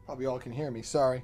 Probably all can hear me. Sorry.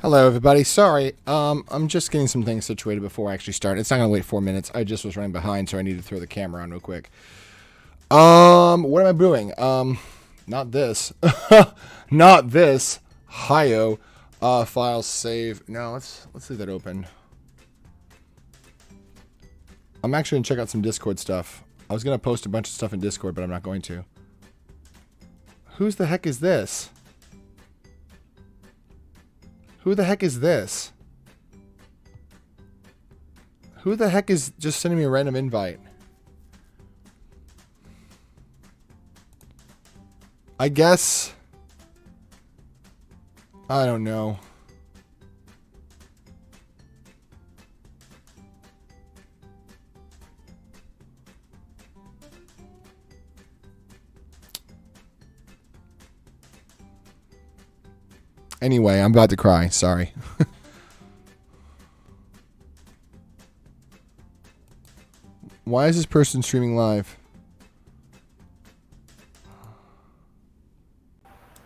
Hello, everybody. Sorry, I'm just getting some things situated before I actually start. It's not gonna wait 4 minutes. I just was running behind, so I need to throw the camera on real quick. What am I doing? Not this. Not this. Hio. File save. No, let's leave that open. I'm actually gonna check out some Discord stuff. I was gonna post a bunch of stuff in Discord, but I'm not going to. Whose the heck is this? Who the heck is this? Who the heck is just sending me a random invite? I guess... I don't know. Anyway, I'm about to cry. Sorry. Why is this person streaming live?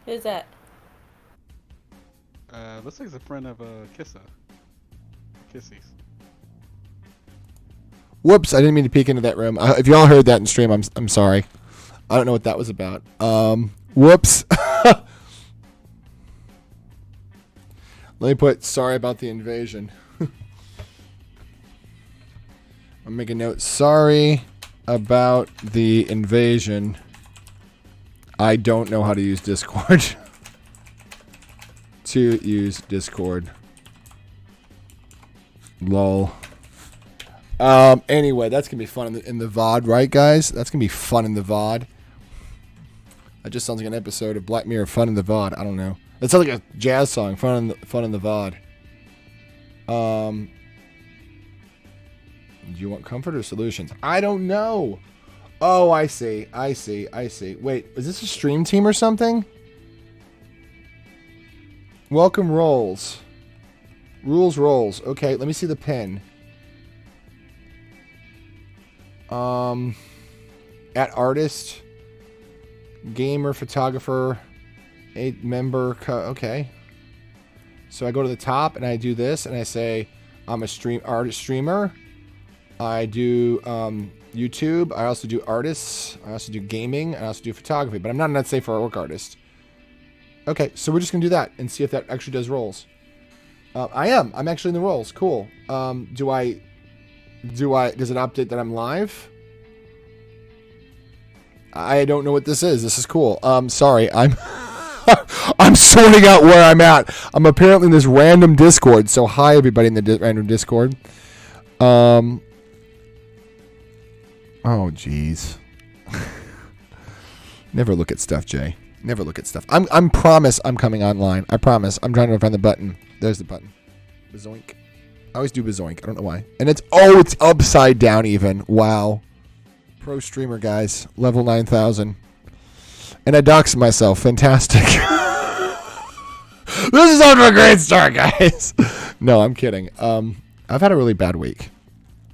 Who's that? Looks like it's a friend of Kissa. Kissies. Whoops, I didn't mean to peek into that room. If y'all heard that in stream, I'm sorry. I don't know what that was about. Whoops. Let me put sorry about the invasion. I'll make a note. Sorry about the invasion. I don't know how to use Discord. To use Discord. Lol. Anyway, that's gonna be fun in the VOD, right, guys? That's gonna be fun in the VOD. That just sounds like an episode of Black Mirror, Fun in the VOD. I don't know. That sounds like a jazz song, Fun in the VOD. Do you want comfort or solutions? I don't know. Oh, I see. Wait, is this a stream team or something? Welcome rolls. Rolls. Okay, let me see the pin. At artist, gamer, photographer, 8 member. Okay. So I go to the top and I do this and I say I'm a streamer. I do YouTube. I also do artists. I also do gaming. I also do photography. But I'm not an Let's Say for Artwork artist. Okay, so we're just gonna do that and see if that actually does rolls. I'm actually in the rolls. Cool. Does it update that I'm live? I don't know what this is. This is cool. Sorry, I'm I'm sorting out where I'm at. I'm apparently in this random Discord. So hi everybody in the random Discord. Oh jeez. Never look at stuff, Jay. Never look at stuff. I'm promise I'm coming online. I promise. I'm trying to find the button. There's the button. Bazoink. I always do bazoink. I don't know why. And it's upside down even. Wow. Pro streamer, guys. Level 9,000. And I doxed myself. Fantastic. This is off to a great start, guys. No, I'm kidding. I've had a really bad week.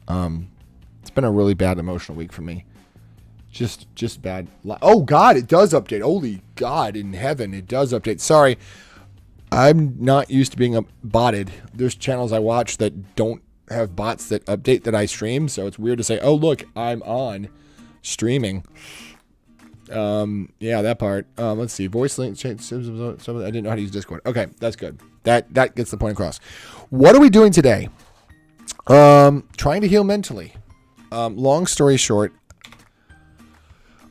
It's been a really bad emotional week for me. Just bad. Oh, God, it does update. Holy God in heaven, it does update. Sorry. I'm not used to being botted. There's channels I watch that don't have bots that update that I stream, so it's weird to say, oh, look, I'm on streaming. Yeah, that part. Let's see. Voice link change. I didn't know how to use Discord. Okay, that's good. That gets the point across. What are we doing today? Trying to heal mentally. Long story short,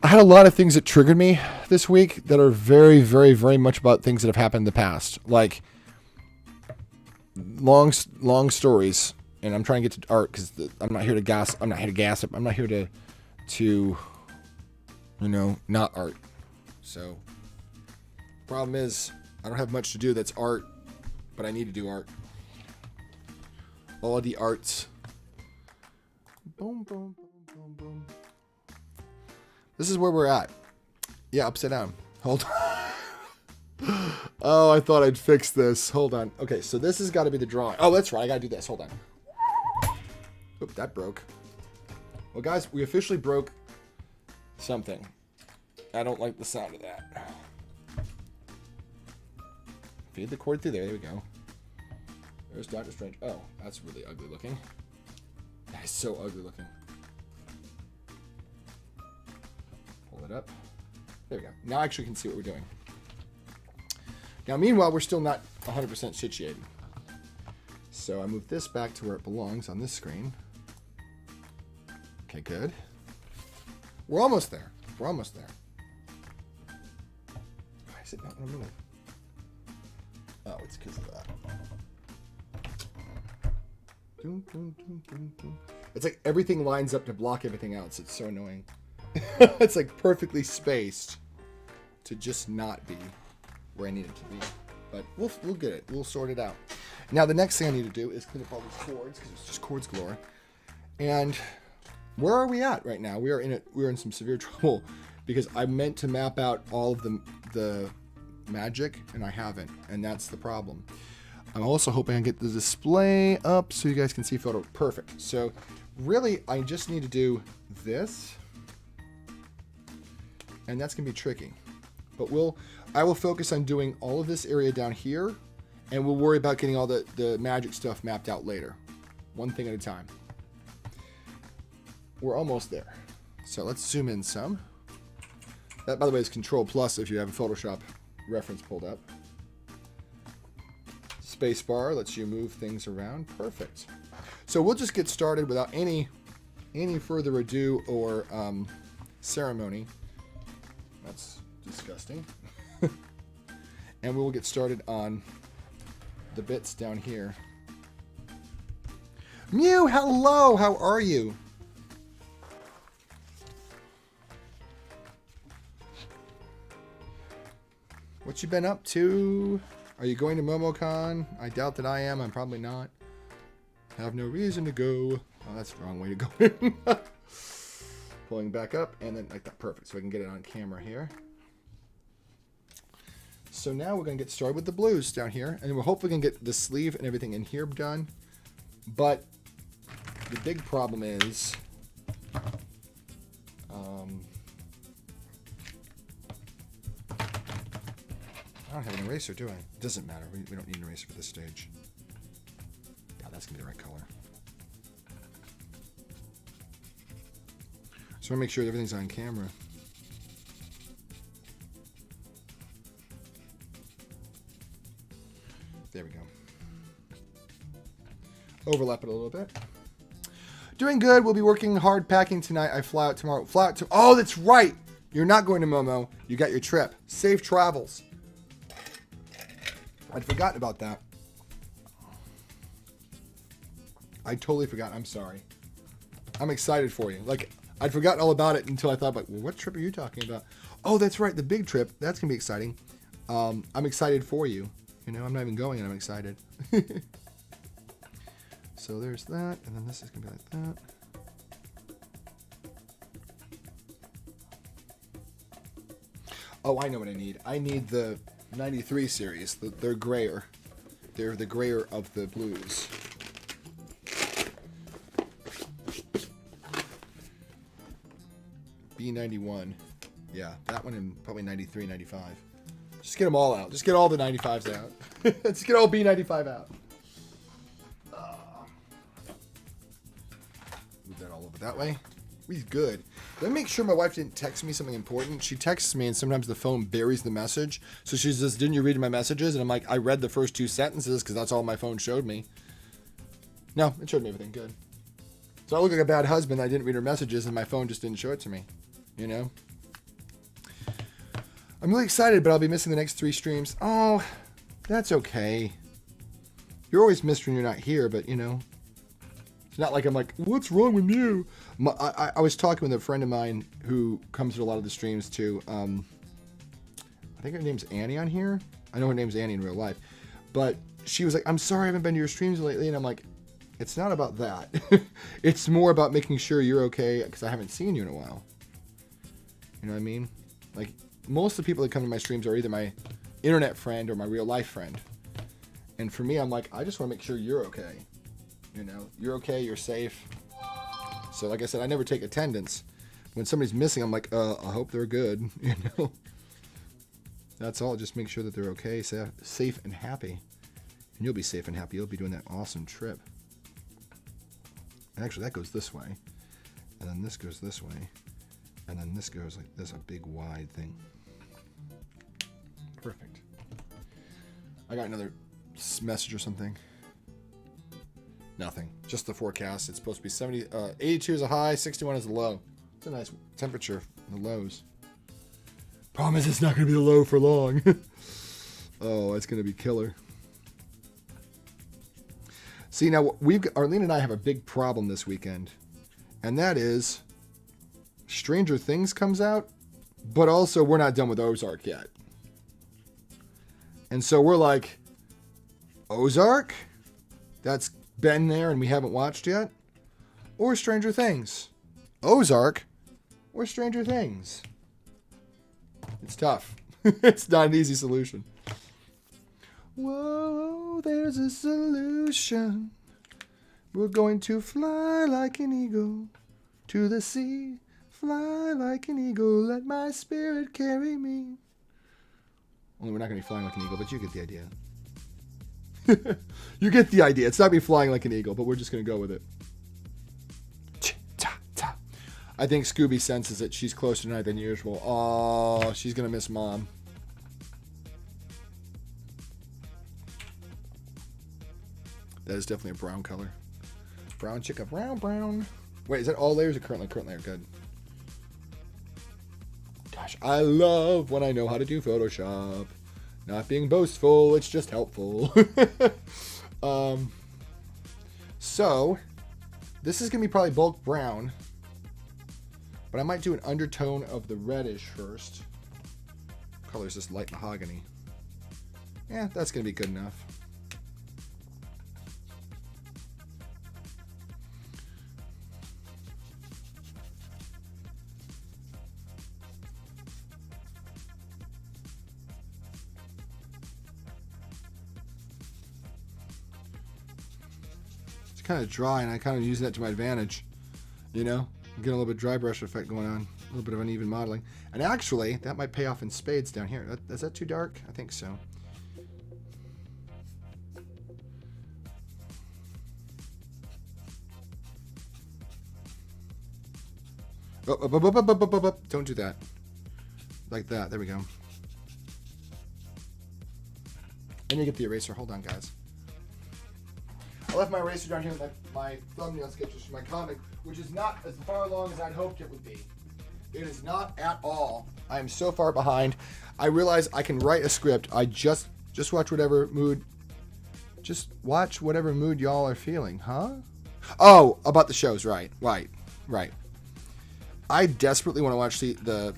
I had a lot of things that triggered me this week that are very, very, very much about things that have happened in the past. Like long stories, and I'm trying to get to art because I'm not here to gossip. I'm not here to gossip. I'm not here to not art. So problem is I don't have much to do that's art, but I need to do art. All the arts. Boom, boom, boom, boom, boom. This is where we're at. Yeah, upside down. Hold on. Oh, I thought I'd fix this. Hold on. Okay, so this has got to be the drawing. Oh, that's right. I got to do this. Hold on. Oop, that broke. Well, guys, we officially broke something. I don't like the sound of that. Feed the cord through there. There we go. There's Doctor Strange. Oh, that's really ugly looking. That is so ugly looking. Pull it up. There we go. Now I actually can see what we're doing. Now, meanwhile, we're still not 100% situated. So I move this back to where it belongs on this screen. Okay, good. We're almost there. We're almost there. Why is it not going to move? Oh, it's because of that. It's like everything lines up to block everything else. It's so annoying. It's like perfectly spaced to just not be where I need it to be. But we'll get it. We'll sort it out. Now the next thing I need to do is clean up all these cords because it's just cords galore. And where are we at right now? We're in some severe trouble because I meant to map out all of the magic and I haven't, and that's the problem. I'm also hoping I get the display up so you guys can see photo. Perfect. So really, I just need to do this, and that's gonna be tricky. But I will focus on doing all of this area down here, and we'll worry about getting all the magic stuff mapped out later. One thing at a time. We're almost there. So let's zoom in some. That, by the way, is Control Plus if you have a Photoshop reference pulled up. Spacebar lets you move things around. Perfect. So we'll just get started without any further ado or ceremony. That's disgusting. And we will get started on the bits down here. Mew, hello. How are you? What you been up to? Are you going to MomoCon? I doubt that I am. I'm probably not. Have no reason to go. Oh, that's the wrong way to go in. Pulling back up and then like that. Perfect. So I can get it on camera here. So now we're going to get started with the blues down here. And we're hopefully going to get the sleeve and everything in here done. But the big problem is... I don't have an eraser, do I? It doesn't matter. We don't need an eraser for this stage. Yeah, that's going to be the right color. So I want to make sure everything's on camera. There we go. Overlap it a little bit. Doing good. We'll be working hard packing tonight. I fly out tomorrow. Oh, that's right. You're not going to Momo. You got your trip. Safe travels. I'd forgotten about that. I totally forgot. I'm sorry. I'm excited for you. Like, I'd forgotten all about it until I thought, like, well, what trip are you talking about? Oh, that's right. The big trip. That's going to be exciting. I'm excited for you. You know, I'm not even going and I'm excited. So there's that. And then this is going to be like that. Oh, I know what I need. I need the 93 series. They're grayer. They're the grayer of the blues. B91. Yeah, that one in probably 93, 95. Just get them all out. Just get all the 95s out. Just get all B95 out. Move that all over that way. We's good. Let me make sure my wife didn't text me something important. She texts me and sometimes the phone buries the message. So she says, didn't you read my messages? And I'm like, I read the first 2 sentences because that's all my phone showed me. No, it showed me everything good. So I look like a bad husband. I didn't read her messages and my phone just didn't show it to me. You know? I'm really excited, but I'll be missing the next 3 streams. Oh, that's okay. You're always missed when you're not here, but you know. It's not like I'm like, what's wrong with you? I was talking with a friend of mine who comes to a lot of the streams too. I think her name's Annie on here. I know her name's Annie in real life. But she was like, I'm sorry I haven't been to your streams lately. And I'm like, it's not about that. It's more about making sure you're okay because I haven't seen you in a while. You know what I mean? Like, most of the people that come to my streams are either my internet friend or my real life friend. And for me, I'm like, I just want to make sure you're okay. You know, you're okay, you're safe. So like I said, I never take attendance. When somebody's missing, I'm like, I hope they're good. You know, that's all. Just make sure that they're okay, safe and happy. And you'll be safe and happy. You'll be doing that awesome trip. And actually, that goes this way. And then this goes this way. And then this goes like this, a big wide thing. Perfect. I got another message or something. Nothing. Just the forecast. It's supposed to be 82 is a high, 61 is a low. It's a nice temperature, the lows. Problem is it's not going to be a low for long. Oh, it's going to be killer. See, now, Arlene and I have a big problem this weekend. And that is Stranger Things comes out, but also we're not done with Ozark yet. And so we're like, Ozark? That's been there and we haven't watched yet? Or Stranger Things? Ozark or Stranger Things? It's tough. It's not an easy solution. Whoa, there's a solution. We're going to fly like an eagle to the sea. Fly like an eagle, let my spirit carry me. Only we're not going to be flying like an eagle, but you get the idea. You get the idea. It's not me flying like an eagle, but we're just going to go with it. I think Scooby senses it. She's closer tonight than usual. Oh, she's going to miss Mom. That is definitely a brown color. Brown chicken. Brown. Wait, is that all layers or current layer? Current layer, good. Gosh, I love when I know how to do Photoshop. Not being boastful, it's just helpful. So, This is going to be probably bulk brown. But I might do an undertone of the reddish first. Color's just light mahogany. Yeah, that's going to be good enough. It's kind of dry, and I kind of use that to my advantage. You know? Get a little bit of dry brush effect going on. A little bit of uneven modeling. And actually, that might pay off in spades down here. Is that too dark? I think so. Oh. Don't do that. Like that. There we go. And you get the eraser. Hold on, guys. I left my eraser down here with my thumbnail sketches for my comic, which is not as far along as I'd hoped it would be. It is not at all. I am so far behind. I realize I can write a script. I just watch whatever mood. Just watch whatever mood y'all are feeling, huh? Oh, about the shows, right. I desperately want to watch the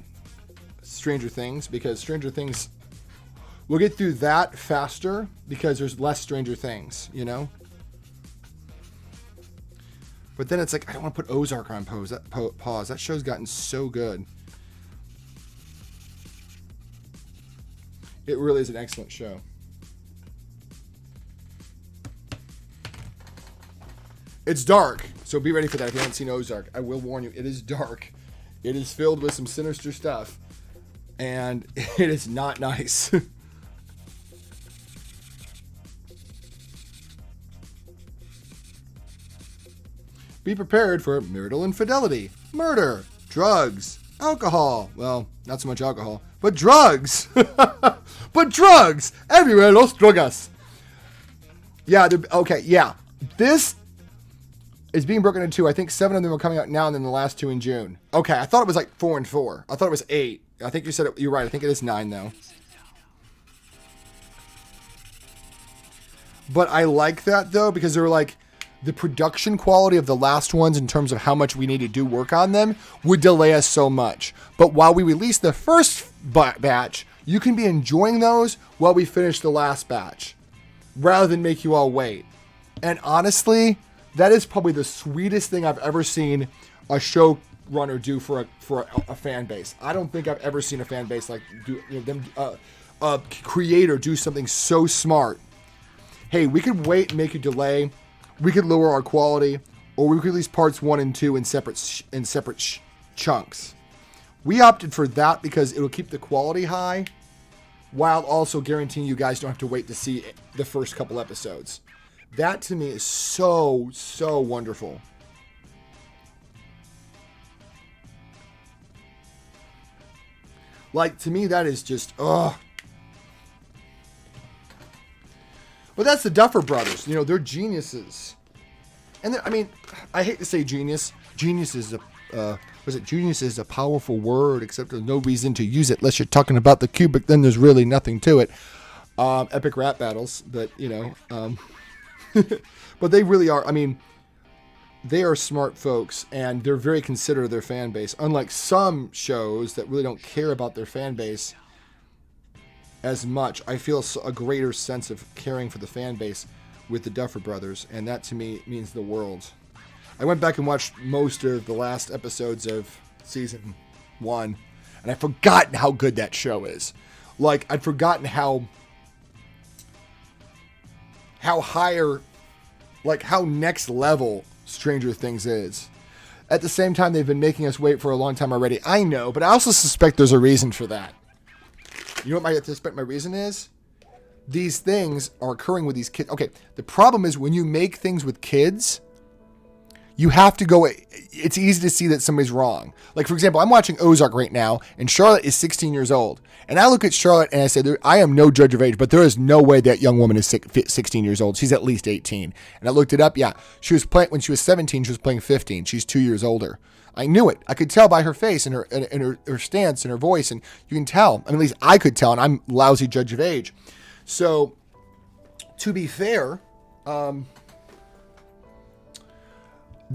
Stranger Things, because Stranger Things, we'll get through that faster because there's less Stranger Things, you know? But then it's like, I don't want to put Ozark on pause. That show's gotten so good. It really is an excellent show. It's dark, so be ready for that if you haven't seen Ozark. I will warn you, it is dark. It is filled with some sinister stuff. And it is not nice. Be prepared for marital infidelity, murder, drugs, alcohol. Well, not so much alcohol, but drugs. But drugs everywhere. Los drogas. Yeah. Okay. Yeah. This is being broken into two. I think 7 of them are coming out now, and then the last 2 in June. Okay. I thought it was like 4 and 4. I thought it was 8. I think you said it. You're right. I think it is 9 though. But I like that though, because they were like, the production quality of the last ones in terms of how much we need to do work on them would delay us so much. But while we release the first batch, you can be enjoying those while we finish the last batch, rather than make you all wait. And honestly, that is probably the sweetest thing I've ever seen a showrunner do for a fan base. I don't think I've ever seen a fan base like a creator do something so smart. Hey, we could wait and make a delay. We could lower our quality, or we could release parts 1 and 2 in separate chunks. We opted for that because it'll keep the quality high, while also guaranteeing you guys don't have to wait to see the first couple episodes. That to me is so wonderful. Like, to me, that is just, ugh. But that's the Duffer Brothers. You know, they're geniuses. And I mean, I hate to say genius. Genius is genius is a powerful word, except there's no reason to use it unless you're talking about the cubic. Then there's really nothing to it. Epic rap battles, but you know, but they really are. I mean, they are smart folks, and they're very considerate of their fan base. Unlike some shows that really don't care about their fan base as much, I feel a greater sense of caring for the fan base with the Duffer Brothers, and that to me means the world. I went back and watched most of the last episodes of season 1, and I'd forgotten how good that show is. Like, I'd forgotten how higher, like how next level Stranger Things is. At the same time, they've been making us wait for a long time already. I know, but I also suspect there's a reason for that. You know what I suspect my reason is? These things are occurring with these kids. Okay, the problem is when you make things with kids, you have to go, it's easy to see that somebody's wrong. Like, for example, I'm watching Ozark right now, and Charlotte is 16 years old. And I look at Charlotte and I say, I am no judge of age, but there is no way that young woman is 16 years old. She's at least 18. And I looked it up. Yeah, she was playing, when she was 17, she was playing 15. She's 2 years older. I knew it. I could tell by her face and her stance and her voice, and you can tell. I mean, at least I could tell, and I'm a lousy judge of age. So, to be fair,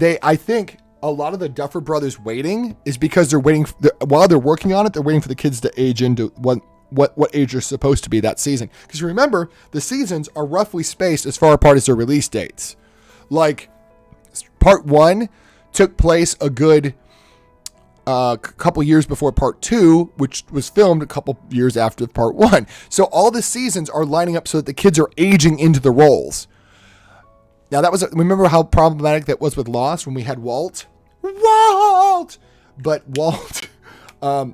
I think a lot of the Duffer Brothers waiting is because they're waiting while they're working on it. They're waiting for the kids to age into what age they're supposed to be that season. Because remember, the seasons are roughly spaced as far apart as their release dates. Like part 1 took place a good couple years before part 2, which was filmed a couple years after part 1. So all the seasons are lining up so that the kids are aging into the roles. Now remember how problematic that was with Lost when we had Walt? But Walt,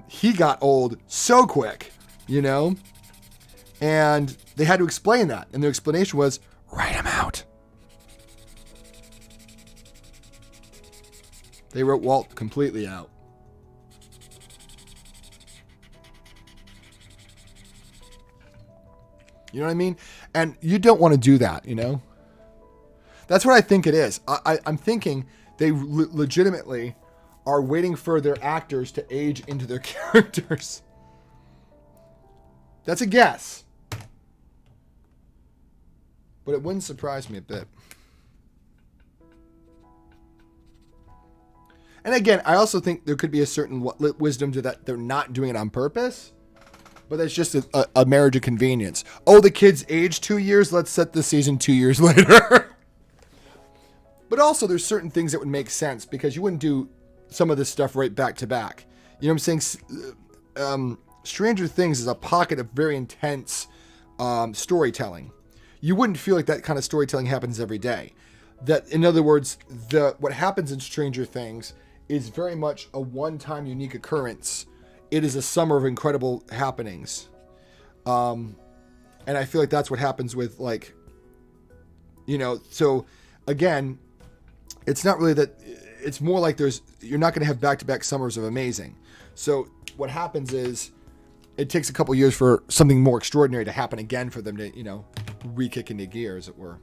he got old so quick, and they had to explain that. And their explanation was, write him out. They wrote Walt completely out. You know what I mean? And you don't want to do that, That's what I think it is. I'm thinking they legitimately are waiting for their actors to age into their characters. That's a guess. But it wouldn't surprise me a bit. And again, I also think there could be a certain wisdom to that. They're not doing it on purpose. But that's just a marriage of convenience. Oh, the kids aged 2 years. Let's set the season 2 years later. But also, there's certain things that would make sense because you wouldn't do some of this stuff right back to back. You know what I'm saying? Stranger Things is a pocket of very intense storytelling. You wouldn't feel like that kind of storytelling happens every day. That, in other words, what happens in Stranger Things is very much a one-time unique occurrence. It is a summer of incredible happenings. And I feel like that's what happens with, so again, it's not really that, it's more like you're not going to have back-to-back summers of amazing. So what happens is it takes a couple years for something more extraordinary to happen again for them to, re-kick into gear, as it were.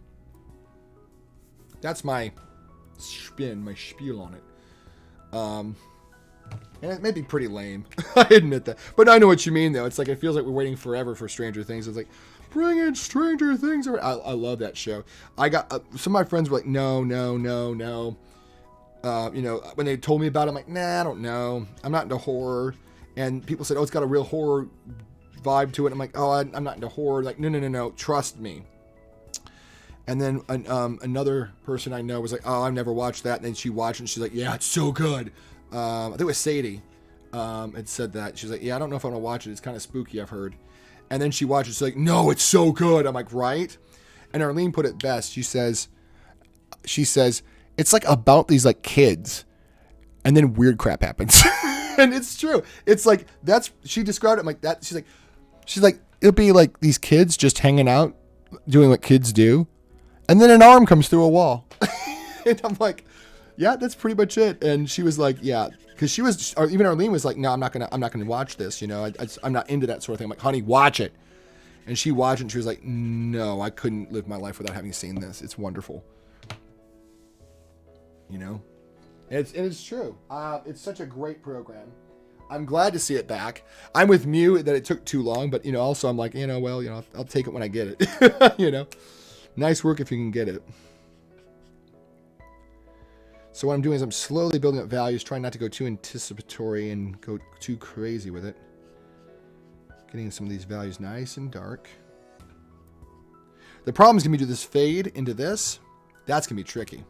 That's my spiel on it. And it may be pretty lame. I admit that. But I know what you mean, though. It's like, it feels like we're waiting forever for Stranger Things. It's like, bring in Stranger Things. I love that show. I got, some of my friends were like, no. When they told me about it, I'm like, nah, I don't know. I'm not into horror. And people said, oh, it's got a real horror vibe to it. I'm like, oh, I'm not into horror. Like, no. Trust me. And then another person I know was like, oh, I've never watched that. And then she watched it and she's like, yeah, it's so good. I think it was Sadie had said that. She's like, yeah, I don't know if I want to watch it. It's kind of spooky, I've heard. And then she watched it. She's like, no, it's so good. I'm like, right? And Arlene put it best. She says, it's like about these like kids and then weird crap happens. And it's true. It's like, she described it like that. She's like, it'll be like these kids just hanging out, doing what kids do. And then an arm comes through a wall. And I'm like, yeah, that's pretty much it. And she was like, yeah, because even Arlene was like, no, I'm not gonna watch this. I'm not into that sort of thing. I'm like, honey, watch it. And she watched it and she was like, no, I couldn't live my life without having seen this. It's wonderful. It's true. It's such a great program. I'm glad to see it back. I'm with Mew that it took too long, but also I'm like, I'll take it when I get it. Nice work if you can get it. So what I'm doing is I'm slowly building up values, trying not to go too anticipatory and go too crazy with it. Getting some of these values nice and dark. The problem is going to be do this fade into this. That's going to be tricky.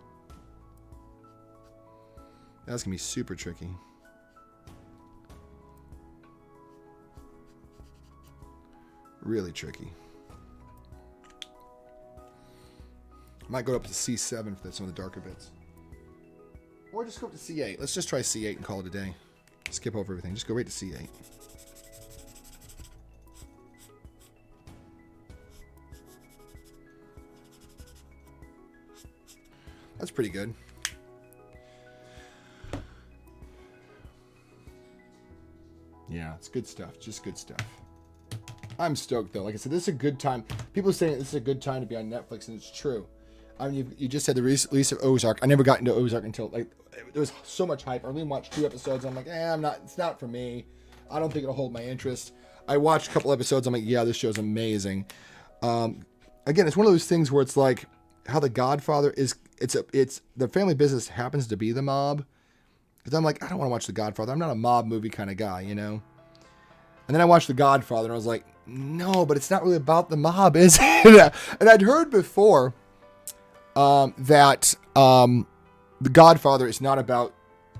That's going to be super tricky. Really tricky. Might go up to C7 for some of the darker bits. Or just go up to C8. Let's just try C8 and call it a day. Skip over everything. Just go right to C8. That's pretty good. Yeah, it's good stuff. Just good stuff. I'm stoked, though. Like I said, this is a good time. People are saying this is a good time to be on Netflix, and it's true. I mean, you just had the release of Ozark. I never got into Ozark until, there was so much hype. I only watched 2 episodes. I'm like, it's not for me. I don't think it'll hold my interest. I watched a couple episodes. I'm like, yeah, this show's amazing. Again, it's one of those things where it's like how The Godfather is it's the family business happens to be the mob. Because I'm like, I don't want to watch The Godfather. I'm not a mob movie kind of guy, you know? And then I watched The Godfather and I was like, no, but it's not really about the mob, is it? And I'd heard before that The Godfather is not about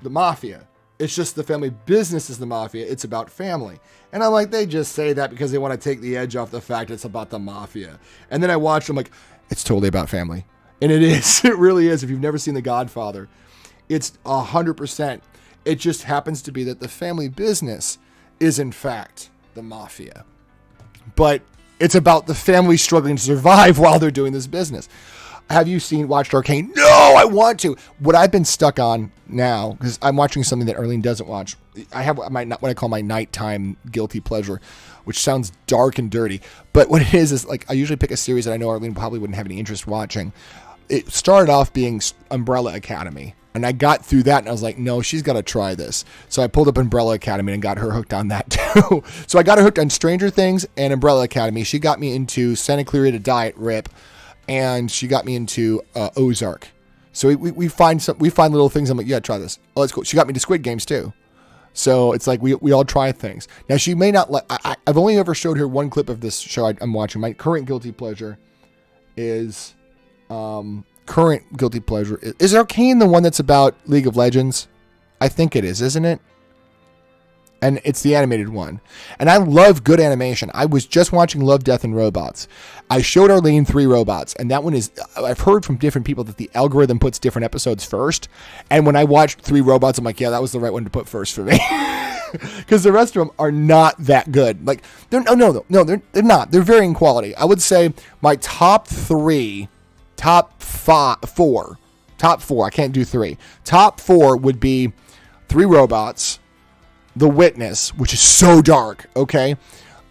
the mafia. It's just the family business is the mafia. It's about family. And I'm like, they just say that because they want to take the edge off the fact it's about the mafia. And then I watched, I'm like, it's totally about family. And it is. It really is. If you've never seen The Godfather, it's 100%. It just happens to be that the family business is in fact the mafia. But it's about the family struggling to survive while they're doing this business. Have you watched Arcane? No, I want to. What I've been stuck on now, because I'm watching something that Arlene doesn't watch. I have what I call my nighttime guilty pleasure, which sounds dark and dirty. But what it is like I usually pick a series that I know Arlene probably wouldn't have any interest watching. It started off being Umbrella Academy. And I got through that and I was like, no, she's got to try this. So I pulled up Umbrella Academy and got her hooked on that too. So I got her hooked on Stranger Things and Umbrella Academy. She got me into Santa Clarita Diet, RIP. And she got me into Ozark. So we find little things. I'm like, yeah, try this. Oh, that's cool. She got me to Squid Games too. So it's like we all try things. Now she may not let. I've only ever showed her one clip of this show I'm watching. My current guilty pleasure is is Arcane the one that's about League of Legends? I think it is, isn't it? And it's the animated one. And I love good animation. I was just watching Love, Death, and Robots. I showed Arlene 3 Robots. And that one is, I've heard from different people that the algorithm puts different episodes first. And when I watched 3 Robots, I'm like, yeah, that was the right one to put first for me. Because the rest of them are not that good. Like, they're not. They're varying quality. I would say my top 4, I can't do 3. Top 4 would be 3 Robots, The Witness, which is so dark, okay?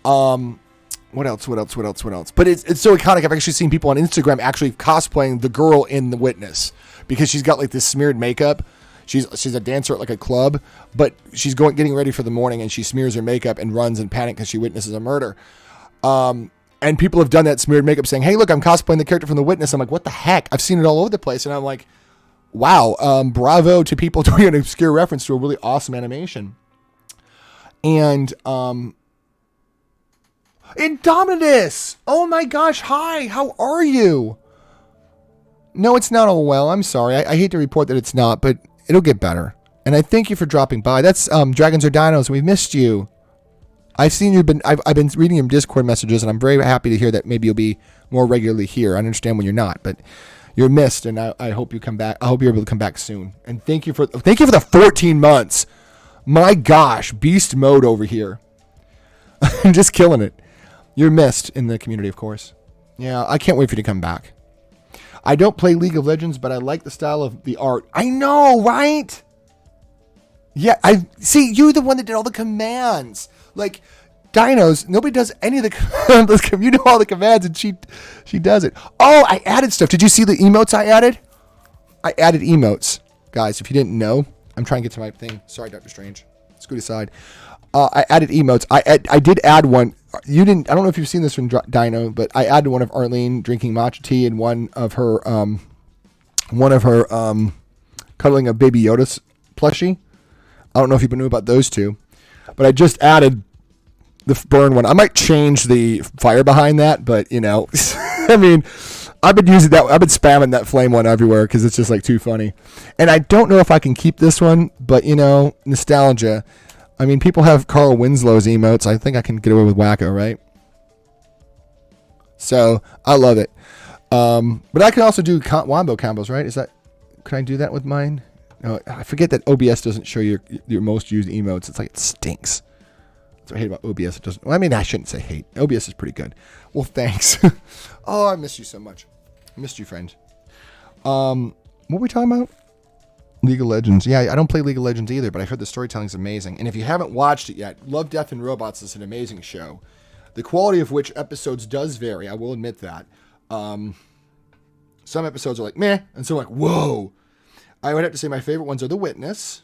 What else? But it's so iconic. I've actually seen people on Instagram actually cosplaying the girl in The Witness because she's got like this smeared makeup. She's a dancer at like a club, but she's getting ready for the morning and she smears her makeup and runs in panic because she witnesses a murder. And people have done that smeared makeup saying, hey, look, I'm cosplaying the character from The Witness. I'm like, what the heck? I've seen it all over the place. And I'm like, wow, bravo to people doing an obscure reference to a really awesome animation. And Indominus! Oh my gosh, hi, how are you? No, it's not all well. I'm sorry. I hate to report that it's not, but it'll get better. And I thank you for dropping by. That's Dragons or Dinos. We've missed you. I've been reading your Discord messages, and I'm very happy to hear that maybe you'll be more regularly here. I understand when you're not, but you're missed, and I hope you come back. I hope you're able to come back soon. And thank you for the 14 months. My gosh, beast mode over here. Just killing it. You're missed in the community, of course. Yeah, I can't wait for you to come back. I don't play League of Legends, but I like the style of the art. I know, right? Yeah, I see. You're the one that did all the commands. Like, Dinos, nobody does any of the you know all the commands, and she does it. Oh, I added stuff. Did you see the emotes I added? I added emotes. Guys, if you didn't know, I'm trying to get to my thing. Sorry, Dr. Strange. Scoot aside. I added emotes. I did add one. You didn't. I don't know if you've seen this from Dino, but I added one of Arlene drinking matcha tea and one of her cuddling a Baby Yoda plushie. I don't know if you knew about those two, but I just added the burn one. I might change the fire behind that, but you know, I mean, I've been using that. I've been spamming that flame one everywhere because it's just like too funny. And I don't know if I can keep this one, but you know, nostalgia. I mean, people have Carl Winslow's emotes. I think I can get away with Wacko, right? So I love it. But I can also do wombo combos, right? Can I do that with mine? No, I forget that OBS doesn't show your most used emotes. It's like it stinks. That's what I hate about OBS. It doesn't. Well, I mean, I shouldn't say hate. OBS is pretty good. Well, thanks. Oh, I missed you so much. I missed you, friend. What were we talking about? League of Legends. Yeah, I don't play League of Legends either, but I've heard the storytelling is amazing. And if you haven't watched it yet, Love, Death, and Robots is an amazing show. The quality of which episodes does vary. I will admit that. Some episodes are like, meh, and some are like, whoa. I would have to say my favorite ones are The Witness.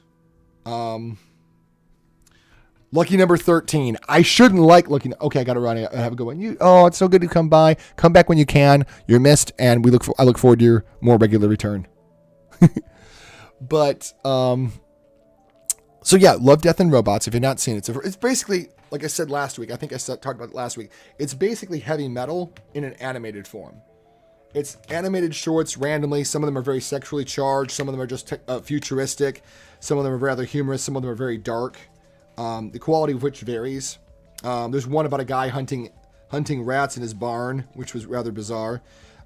Lucky number 13. I shouldn't like looking. Okay, I got to run. I have a good one. Oh, it's so good to come by. Come back when you can. You're missed, and I look forward to your more regular return. But so yeah, Love, Death, and Robots. If you've not seen it, it's basically, like I said last week. I think I talked about it last week. It's basically heavy metal in an animated form. It's animated shorts randomly. Some of them are very sexually charged. Some of them are just futuristic. Some of them are rather humorous. Some of them are very dark. The quality of which varies. There's one about a guy hunting rats in his barn, which was rather bizarre.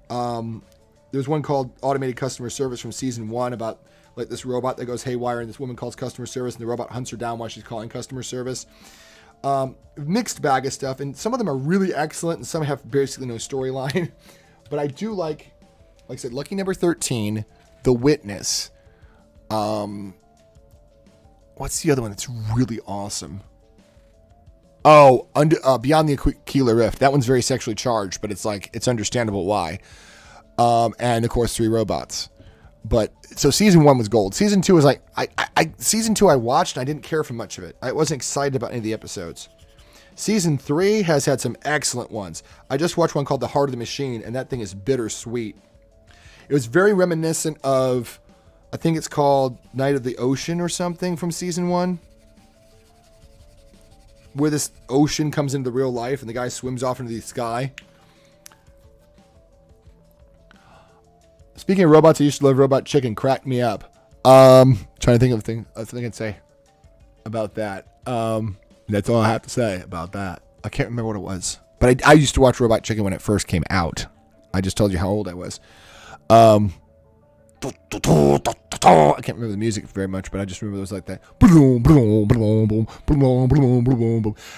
There's one called Automated Customer Service from season 1 about like this robot that goes haywire, and this woman calls customer service, and the robot hunts her down while she's calling customer service. Mixed bag of stuff, and some of them are really excellent, and some have basically no storyline. But I do like I said, Lucky number 13, The Witness. What's the other one that's really awesome? Oh, Beyond the Aquila Rift. That one's very sexually charged, but it's understandable why. And of course, Three Robots. But so season 1 was gold. Season 2 was season 2 I watched and I didn't care for much of it. I wasn't excited about any of the episodes. Season 3 has had some excellent ones. I just watched one called The Heart of the Machine, and that thing is bittersweet. It was very reminiscent of, I think it's called Night of the Ocean or something from season 1. Where this ocean comes into real life and the guy swims off into the sky. Speaking of robots, I used to love Robot Chicken. Cracked me up. Trying to think of a thing I'd say about that. That's all I have to say about that. I can't remember what it was. But I used to watch Robot Chicken when it first came out. I just told you how old I was. I can't remember the music very much, but I just remember it was like that.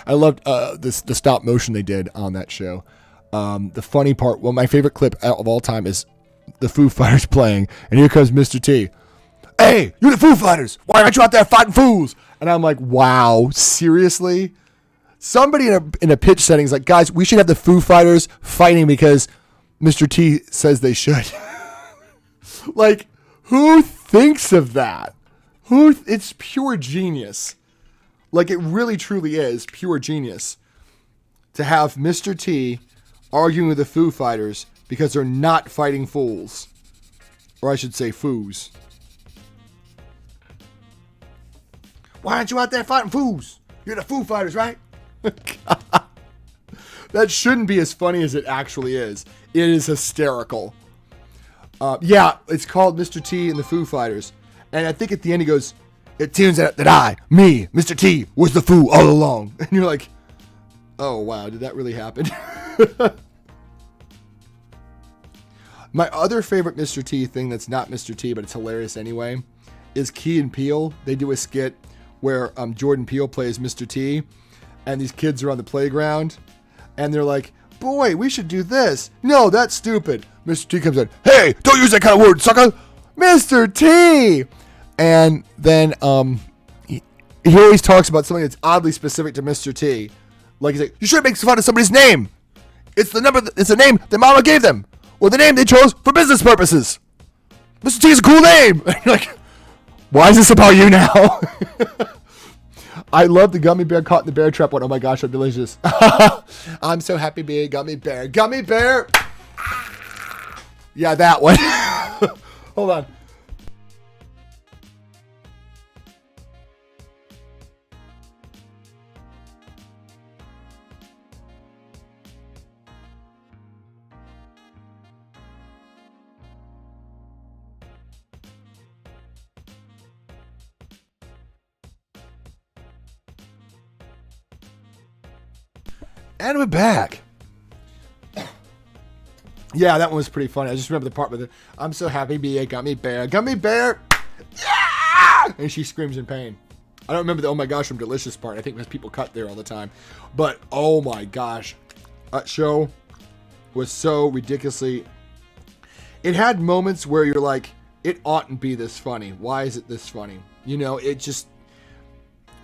I loved the stop motion they did on that show. The funny part, my favorite clip of all time is the Foo Fighters playing, and here comes Mr. T. Hey, you're the Foo Fighters. Why aren't you out there fighting fools? And I'm like, wow, seriously? Somebody in a pitch setting is like, guys, we should have the Foo Fighters fighting because Mr. T says they should. Like, who thinks of that? It's pure genius. Like, it really truly is pure genius to have Mr. T arguing with the Foo Fighters because they're not fighting fools. Or I should say foos. Why aren't you out there fighting fools? You're the Foo Fighters, right? That shouldn't be as funny as it actually is. It is hysterical. Yeah, it's called Mr. T and the Foo Fighters. And I think at the end he goes, it turns out that me, Mr. T, was the Foo all along. And you're like, oh, wow, did that really happen? My other favorite Mr. T thing that's not Mr. T, but it's hilarious anyway, is Key and Peele. They do a skit where Jordan Peele plays Mr. T, and these kids are on the playground, and they're like, boy, we should do this. No, that's stupid. Mr. T comes in, hey, don't use that kind of word, sucker. Mr. T! And then he always talks about something that's oddly specific to Mr. T. Like he's like, you shouldn't make fun of somebody's name. It's the name that mama gave them. Or the name they chose for business purposes. Mr. T is a cool name. And you're like, why is this about you now? I love the gummy bear caught in the bear trap one. Oh my gosh, I'm delicious. I'm so happy being a gummy bear. Gummy bear. Yeah, that one. Hold on. And we're back. Yeah, that one was pretty funny. I just remember the part with it. I'm so happy be a gummy bear. Gummy bear! Yeah! And she screams in pain. I don't remember the oh my gosh, I'm delicious part. I think because people cut there all the time. But oh my gosh. That show was so ridiculously... It had moments where you're like, it oughtn't be this funny. Why is it this funny? You know, it just...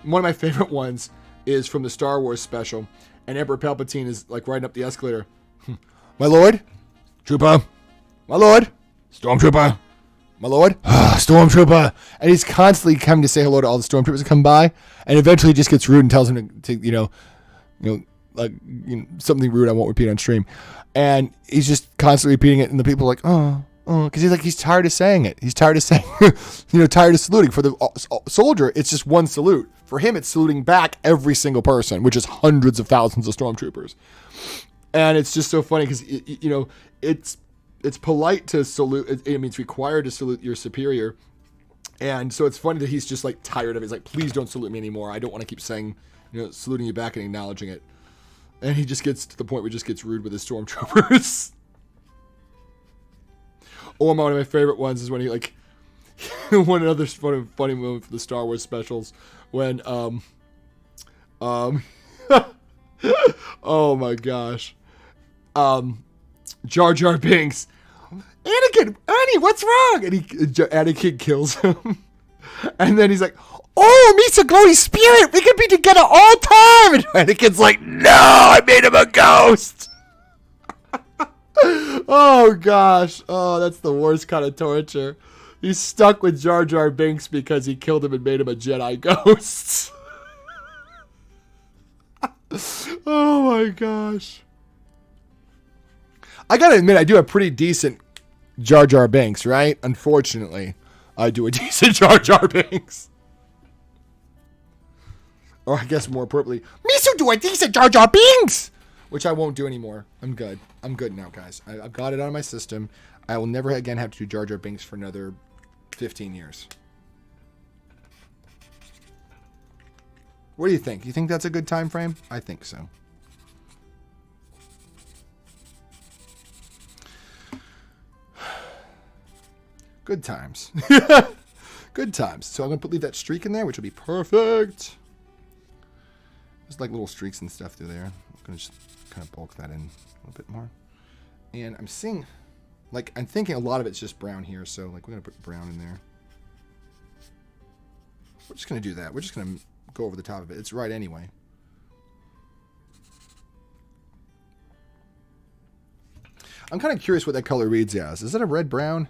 One of my favorite ones is from the Star Wars special. And Emperor Palpatine is like riding up the escalator. My lord, trooper. My lord, stormtrooper. my lord, stormtrooper. And he's constantly coming to say hello to all the stormtroopers that come by. And eventually he just gets rude and tells him to something rude I won't repeat on stream. And he's just constantly repeating it. And the people are like, oh, because he's tired of saying it. He's tired of saying, tired of saluting. For the soldier, it's just one salute. For him, it's saluting back every single person, which is hundreds of thousands of stormtroopers. And it's just so funny because, it's polite to salute. I mean, it's required to salute your superior. And so it's funny that he's just like tired of it. He's like, please don't salute me anymore. I don't want to keep saying, saluting you back and acknowledging it. And he just gets to the point where he just gets rude with his stormtroopers. One of my favorite ones is when he one other funny moment for the Star Wars specials when oh my gosh, Jar Jar Binks, Anakin, Annie, what's wrong? And Anakin kills him, and then he's like, oh, meets a glowy spirit, we could be together all time. And Anakin's like, no, I made him a ghost. Oh gosh, that's the worst kind of torture. He's stuck with Jar Jar Binks because he killed him and made him a Jedi ghost. Oh my gosh. I gotta admit, I do a pretty decent Jar Jar Binks, right? Unfortunately, I do a decent Jar Jar Binks. Or I guess more appropriately, Misu do a decent Jar Jar Binks! Which I won't do anymore. I'm good. I'm good now, guys. I've got it out of my system. I will never again have to do Jar Jar Binks for another 15 years. What do you think? You think that's a good time frame? I think so. Good times. Good times. So I'm going to leave that streak in there, which will be perfect. There's like little streaks and stuff through there. I'm going to just kind of bulk that in a little bit more. And I'm seeing, I'm thinking a lot of it's just brown here. So we're going to put brown in there. We're just going to do that. We're just going to go over the top of it. It's right anyway. I'm kind of curious what that color reads as. Is that a red-brown?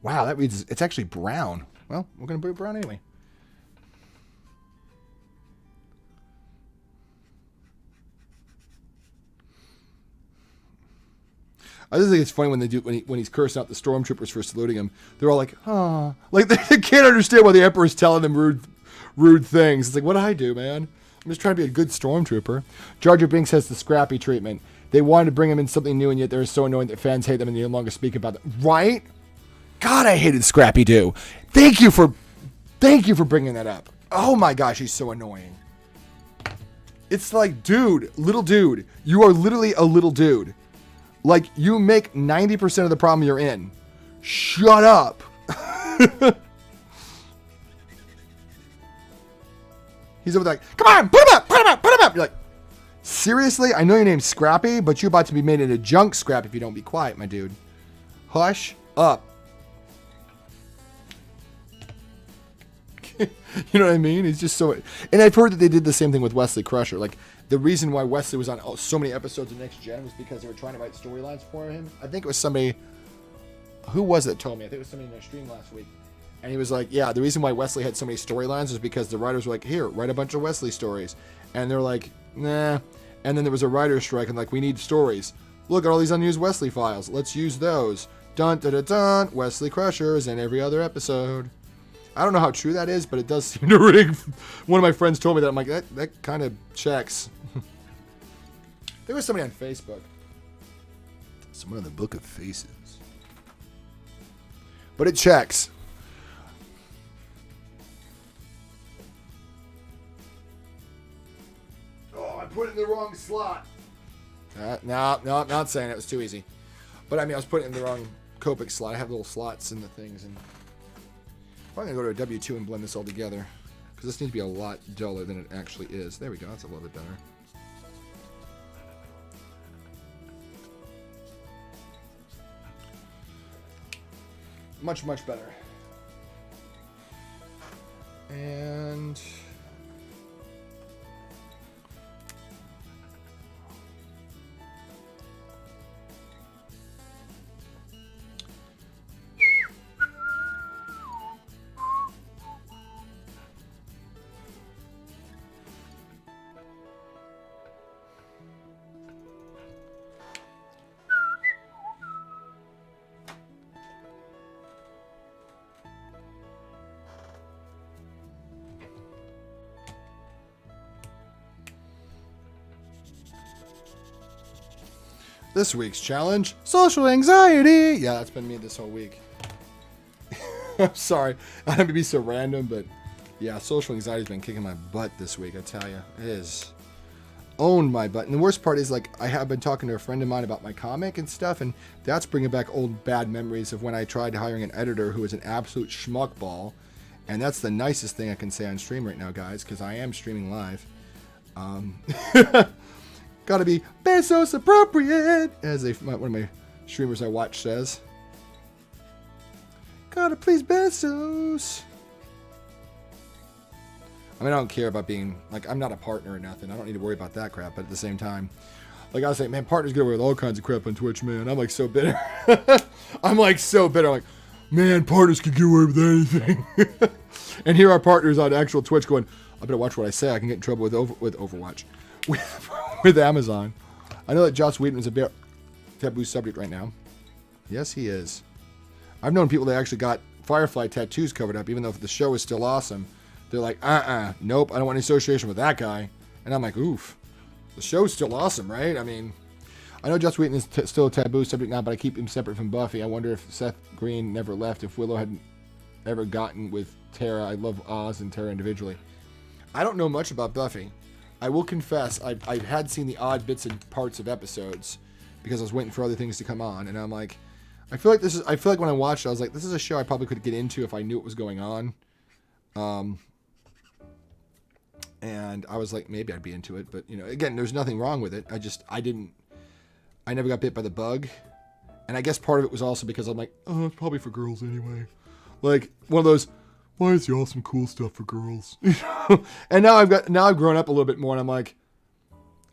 Wow, that reads, it's actually brown. Well, we're going to put it brown anyway. I just think it's funny when they do when he's cursing out the stormtroopers for saluting him. They're all like, "Oh," like they can't understand why the Emperor's telling them rude things. It's like, what do I do, man? I'm just trying to be a good stormtrooper. Jar Jar Binks has the Scrappy treatment. They wanted to bring him in something new, and yet they're so annoying that fans hate them and they no longer speak about them. Right? God, I hated Scrappy Doo. Thank you for bringing that up. Oh my gosh, he's so annoying. It's like, dude, little dude, you are literally a little dude. Like, you make 90% of the problem you're in. Shut up. He's over there like, come on, put him up, put him up, put him up. You're like, seriously? I know your name's Scrappy, but you're about to be made into junk scrap if you don't be quiet, my dude. Hush up. You know what I mean? He's just so... And I've heard that they did the same thing with Wesley Crusher. Like, the reason why Wesley was on so many episodes of Next Gen was because they were trying to write storylines for him. I think it was somebody... Who was it that told me? I think it was somebody in their stream last week. And he was like, yeah, the reason why Wesley had so many storylines was because the writers were like, here, write a bunch of Wesley stories. And they're like, nah. And then there was a writer's strike and like, we need stories. Look at all these unused Wesley files. Let's use those. Dun, dun, dun, dun. Wesley Crusher is in every other episode. I don't know how true that is, but it does seem to ring. One of my friends told me that. I'm like, that kind of checks. There was somebody on Facebook. Someone in the Book of Faces. But it checks. Oh, I put it in the wrong slot. No, I'm not saying it was too easy. But I mean, I was putting it in the wrong Copic slot. I have little slots in the things, and I'm going to go to a W2 and blend this all together, because this needs to be a lot duller than it actually is. There we go. That's a little bit better. Much, much better. And... This week's challenge, social anxiety. Yeah, that's been me this whole week. I'm sorry. I don't mean to be so random, but yeah, social anxiety's been kicking my butt this week, I tell you. It is owned my butt. And the worst part is, like, I have been talking to a friend of mine about my comic and stuff, and that's bringing back old bad memories of when I tried hiring an editor who was an absolute schmuckball. And that's the nicest thing I can say on stream right now, guys, because I am streaming live. Gotta be Bezos appropriate, as one of my streamers I watch says. Gotta please Bezos. I mean, I don't care about being, like, I'm not a partner or nothing. I don't need to worry about that crap, but at the same time, like I was saying, man, partners get away with all kinds of crap on Twitch, man. I'm like so bitter. I'm like so bitter. I'm like, man, partners can get away with anything. And here are partners on actual Twitch going, I better watch what I say. I can get in trouble with Overwatch. With Amazon. I know that Joss Whedon is a bit taboo subject right now. Yes, he is. I've known people that actually got Firefly tattoos covered up, even though the show is still awesome. They're like, nope, I don't want any association with that guy. And I'm like, oof, the show's still awesome, right? I mean, I know Joss Whedon is still a taboo subject now, but I keep him separate from Buffy. I wonder if Seth Green never left, if Willow hadn't ever gotten with Tara. I love Oz and Tara individually. I don't know much about Buffy. I will confess, I had seen the odd bits and parts of episodes because I was waiting for other things to come on, and I'm like, I feel like when I watched it, I was like, this is a show I probably could get into if I knew what was going on. And I was like, maybe I'd be into it, but you know, again, there's nothing wrong with it. I never got bit by the bug, and I guess part of it was also because I'm like, oh, it's probably for girls anyway. Like one of those, why is the awesome cool stuff for girls? And now I've grown up a little bit more, and I'm like,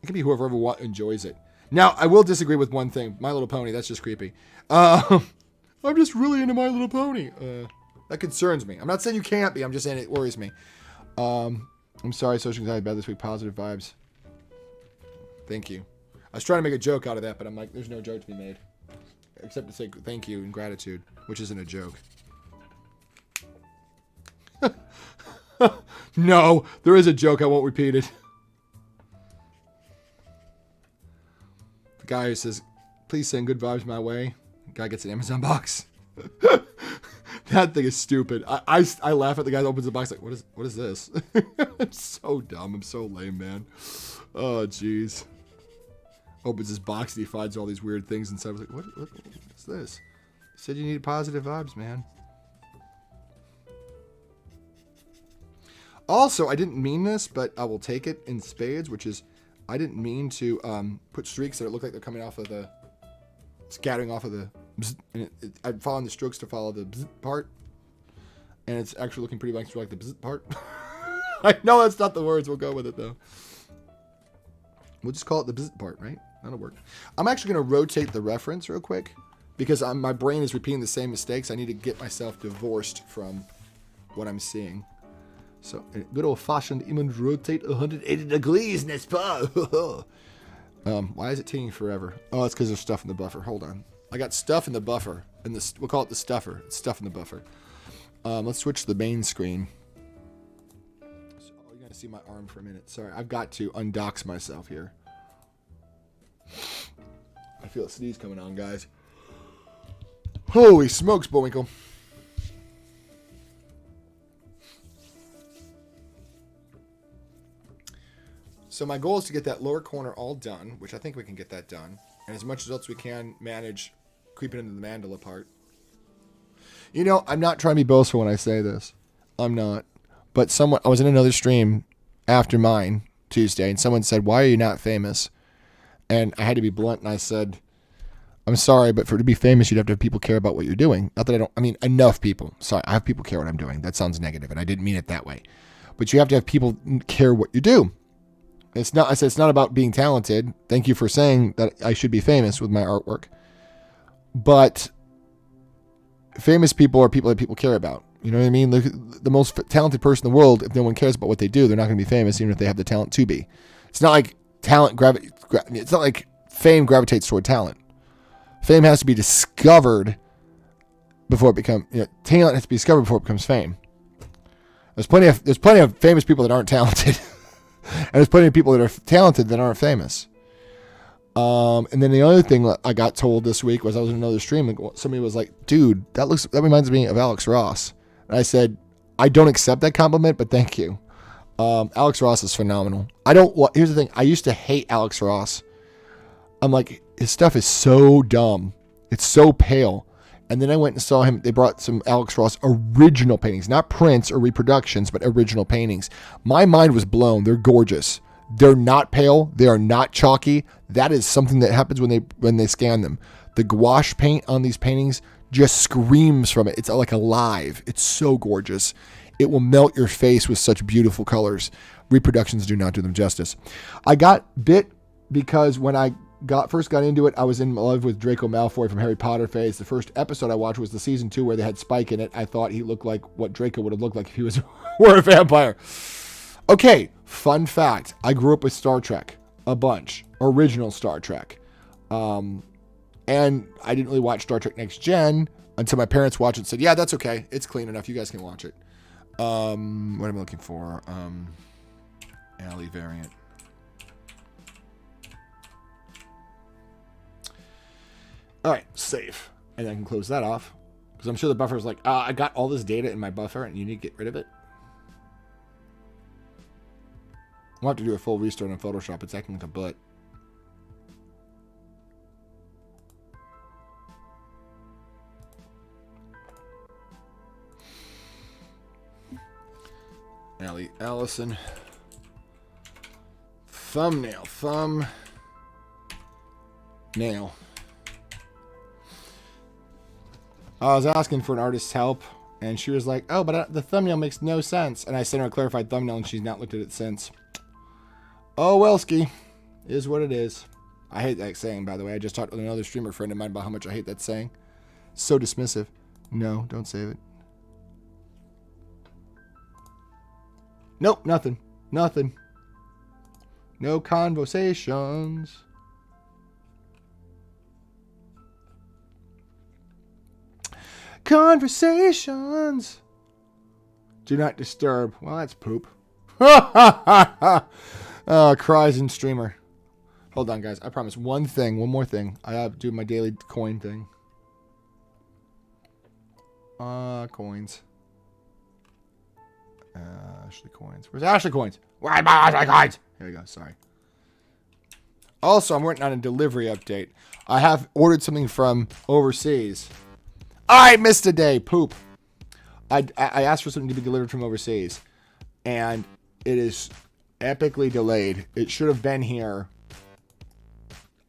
it can be whoever enjoys it. Now I will disagree with one thing. My Little Pony, that's just creepy. I'm just really into My Little Pony. That concerns me. I'm not saying you can't be. I'm just saying it worries me. I'm sorry, social anxiety bad this week. Positive vibes. Thank you. I was trying to make a joke out of that, but I'm like, there's no joke to be made, except to say thank you and gratitude, which isn't a joke. No, there is a joke. I won't repeat it. The guy who says, please send good vibes my way. The guy gets an Amazon box. That thing is stupid. I laugh at the guy that opens the box like, what is this? I'm so dumb. I'm so lame, man. Oh, jeez. Opens his box and he finds all these weird things inside. I was like, what's this? He said you needed positive vibes, man. Also, I didn't mean this, but I will take it in spades, which is, I didn't mean to put streaks that look like they're coming off of the, scattering off of the, bzz, and I'm following the strokes to follow the bzz part, and it's actually looking pretty much like the bzz part. I know that's not the words, we'll go with it though. We'll just call it the bzz part, right? That'll work. I'm actually going to rotate the reference real quick, because my brain is repeating the same mistakes. I need to get myself divorced from what I'm seeing. So, good old-fashioned image rotate 180 degrees, n'est-ce pas? Why is it taking forever? Oh, it's because there's stuff in the buffer. Hold on. I got stuff in the buffer. We'll call it the stuffer. It's stuff in the buffer. Let's switch to the main screen. So, you're going to see my arm for a minute. Sorry, I've got to undox myself here. I feel a sneeze coming on, guys. Holy smokes, Bullwinkle. So my goal is to get that lower corner all done, which I think we can get that done. And as much as else we can manage creeping into the mandala part. You know, I'm not trying to be boastful when I say this. I'm not. But I was in another stream after mine Tuesday, and someone said, why are you not famous? And I had to be blunt, and I said, I'm sorry, but to be famous, you'd have to have people care about what you're doing. Not that I mean, enough people. Sorry, I have people care what I'm doing. That sounds negative, and I didn't mean it that way. But you have to have people care what you do. I said, it's not about being talented. Thank you for saying that I should be famous with my artwork. But famous people are people that people care about. You know what I mean? The most talented person in the world, if no one cares about what they do, they're not going to be famous, even if they have the talent to be. It's not like it's not like fame gravitates toward talent. Fame has to be discovered before it becomes, talent has to be discovered before it becomes fame. There's plenty of famous people that aren't talented. And there's plenty of people that are talented that aren't famous. And then the other thing that I got told this week was I was in another stream and somebody was like, dude, that reminds me of Alex Ross. And I said, I don't accept that compliment, but thank you. Alex Ross is phenomenal. Here's the thing. I used to hate Alex Ross. I'm like, his stuff is so dumb. It's so pale. And then I went and saw him. They brought some Alex Ross original paintings, not prints or reproductions, but original paintings. My mind was blown. They're gorgeous. They're not pale. They are not chalky. That is something that happens when they scan them. The gouache paint on these paintings just screams from it. It's like alive. It's so gorgeous. It will melt your face with such beautiful colors. Reproductions do not do them justice. I got bit because when I first got into it, I was in love with Draco Malfoy from Harry Potter phase. The first episode I watched was the season 2 where they had Spike in it. I thought he looked like what Draco would have looked like if he were a vampire. Okay, fun fact. I grew up with Star Trek, a bunch. Original Star Trek. And I didn't really watch Star Trek Next Gen until my parents watched it and said, yeah, that's okay. It's clean enough. You guys can watch it. What am I looking for? Alley variant. All right, save. And I can close that off. Because I'm sure the buffer is like, I got all this data in my buffer and you need to get rid of it. I'll have to do a full restart on Photoshop. It's acting like a butt. Allie Allison. Thumbnail. Nail. I was asking for an artist's help, and she was like, oh, but the thumbnail makes no sense. And I sent her a clarified thumbnail, and she's not looked at it since. Oh, Welski. Is what it is. I hate that saying, by the way. I just talked with another streamer friend of mine about how much I hate that saying. So dismissive. No, don't save it. Nope, nothing. Nothing. No conversations. Conversations. Do not disturb. Well, that's poop. Cries in streamer. Hold on, guys. I promise one more thing. I have to do my daily coin thing. Coins. Ashley Coins. Where's Ashley Coins? Where's my Ashley Coins? Here we go. Sorry. Also, I'm working on a delivery update. I have ordered something from overseas. I missed a day. Poop. I asked for something to be delivered from overseas. And it is epically delayed. It should have been here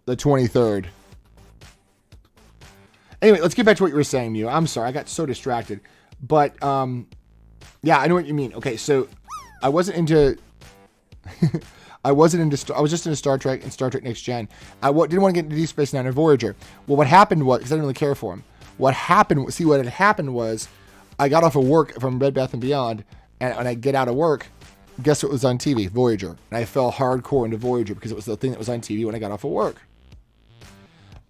the 23rd. Anyway, let's get back to what you were saying, Mew. I'm sorry. I got so distracted. But, yeah, I know what you mean. Okay, so I wasn't into... I was just into Star Trek and Star Trek Next Gen. I didn't want to get into Deep Space Nine or Voyager. Well, what happened was... Because I didn't really care for them. What had happened was... I got off of work from Bed Bath & Beyond. And when I get out of work... Guess what was on TV? Voyager. And I fell hardcore into Voyager because it was the thing that was on TV when I got off of work.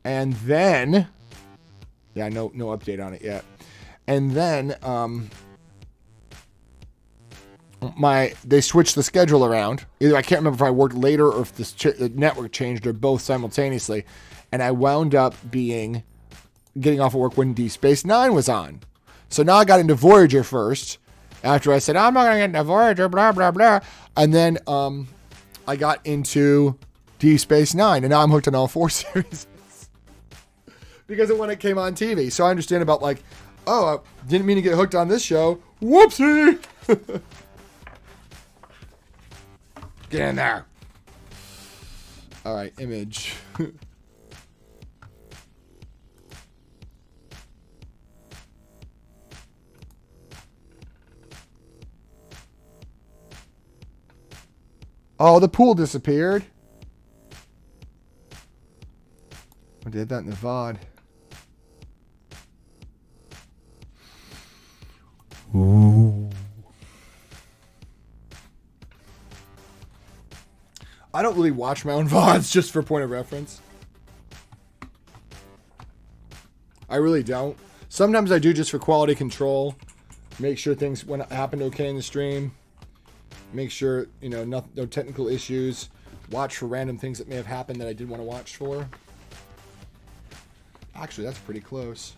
And then... Yeah, no update on it yet. And then... they switched the schedule around. Either I can't remember if I worked later or if the network changed or both simultaneously. And I wound up getting off of work when Deep Space Nine was on. So now I got into Voyager first. After I said, I'm not going to get into Voyager, blah, blah, blah. And then I got into Deep Space Nine. And now I'm hooked on all 4 series. Because of when it came on TV. So I understand about like, oh, I didn't mean to get hooked on this show. Whoopsie! Get in there. All right, image. Oh, the pool disappeared. I did that in the VOD. Ooh. I don't really watch my own VODs just for point of reference. I really don't. Sometimes I do just for quality control. Make sure things happened okay in the stream. Make sure, no technical issues. watch for random things that may have happened that I did want to watch for. Actually, that's pretty close.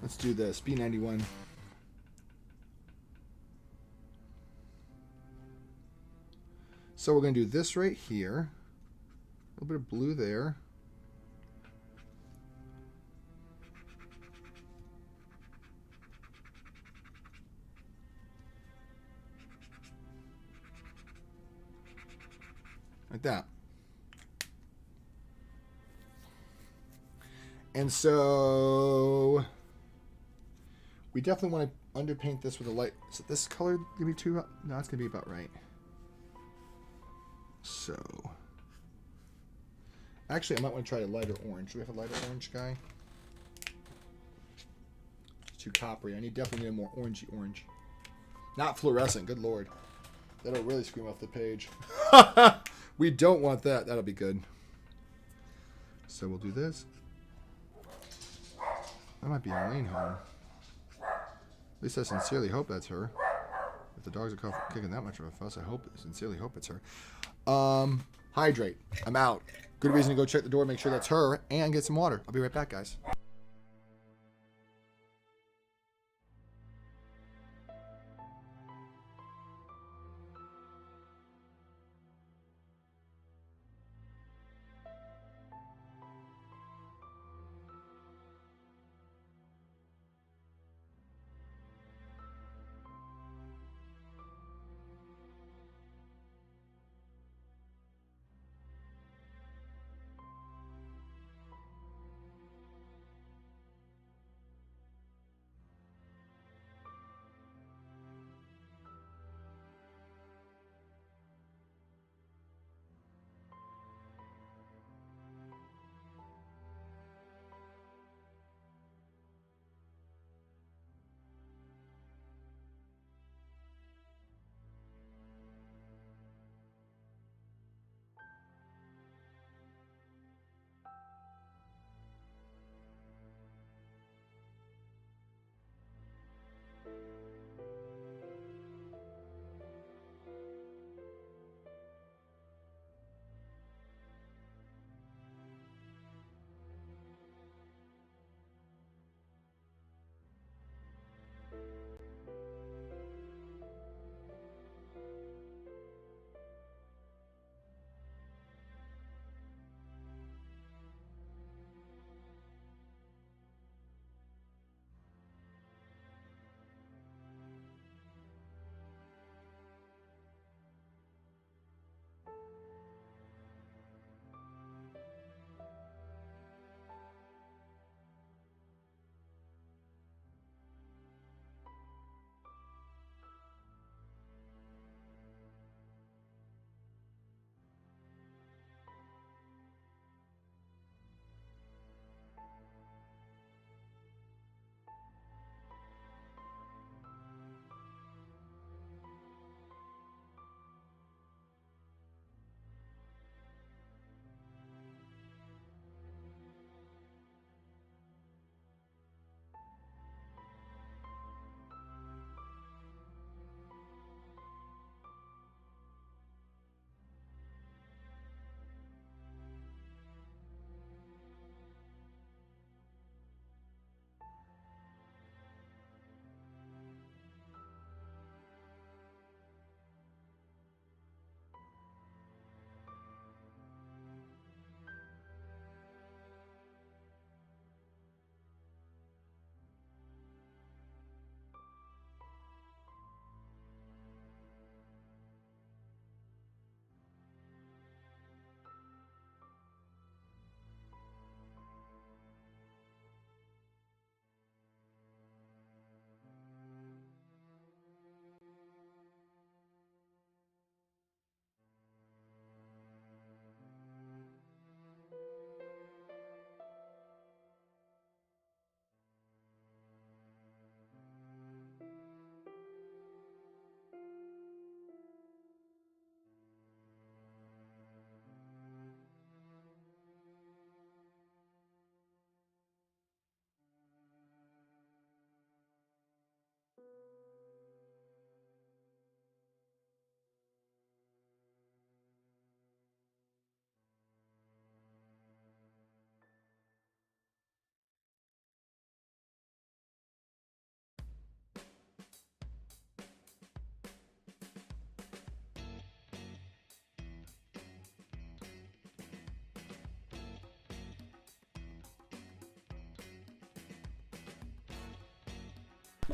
Let's do this. B91. So we're going to do this right here. A little bit of blue there. Like that. And so we definitely want to underpaint this with a light. Is this color going to be too hot? No, it's going to be about right. So, actually, I might want to try a lighter orange. Do we have a lighter orange guy? It's too coppery. I definitely need a more orangey orange. Not fluorescent, good lord. That'll really scream off the page. We don't want that. That'll be good. So we'll do this. That might be Elaine home. At least I sincerely hope that's her. If the dogs are kicking that much of a fuss, sincerely hope it's her. Hydrate. I'm out. Good reason to go check the door, make sure that's her, and get some water. I'll be right back, guys.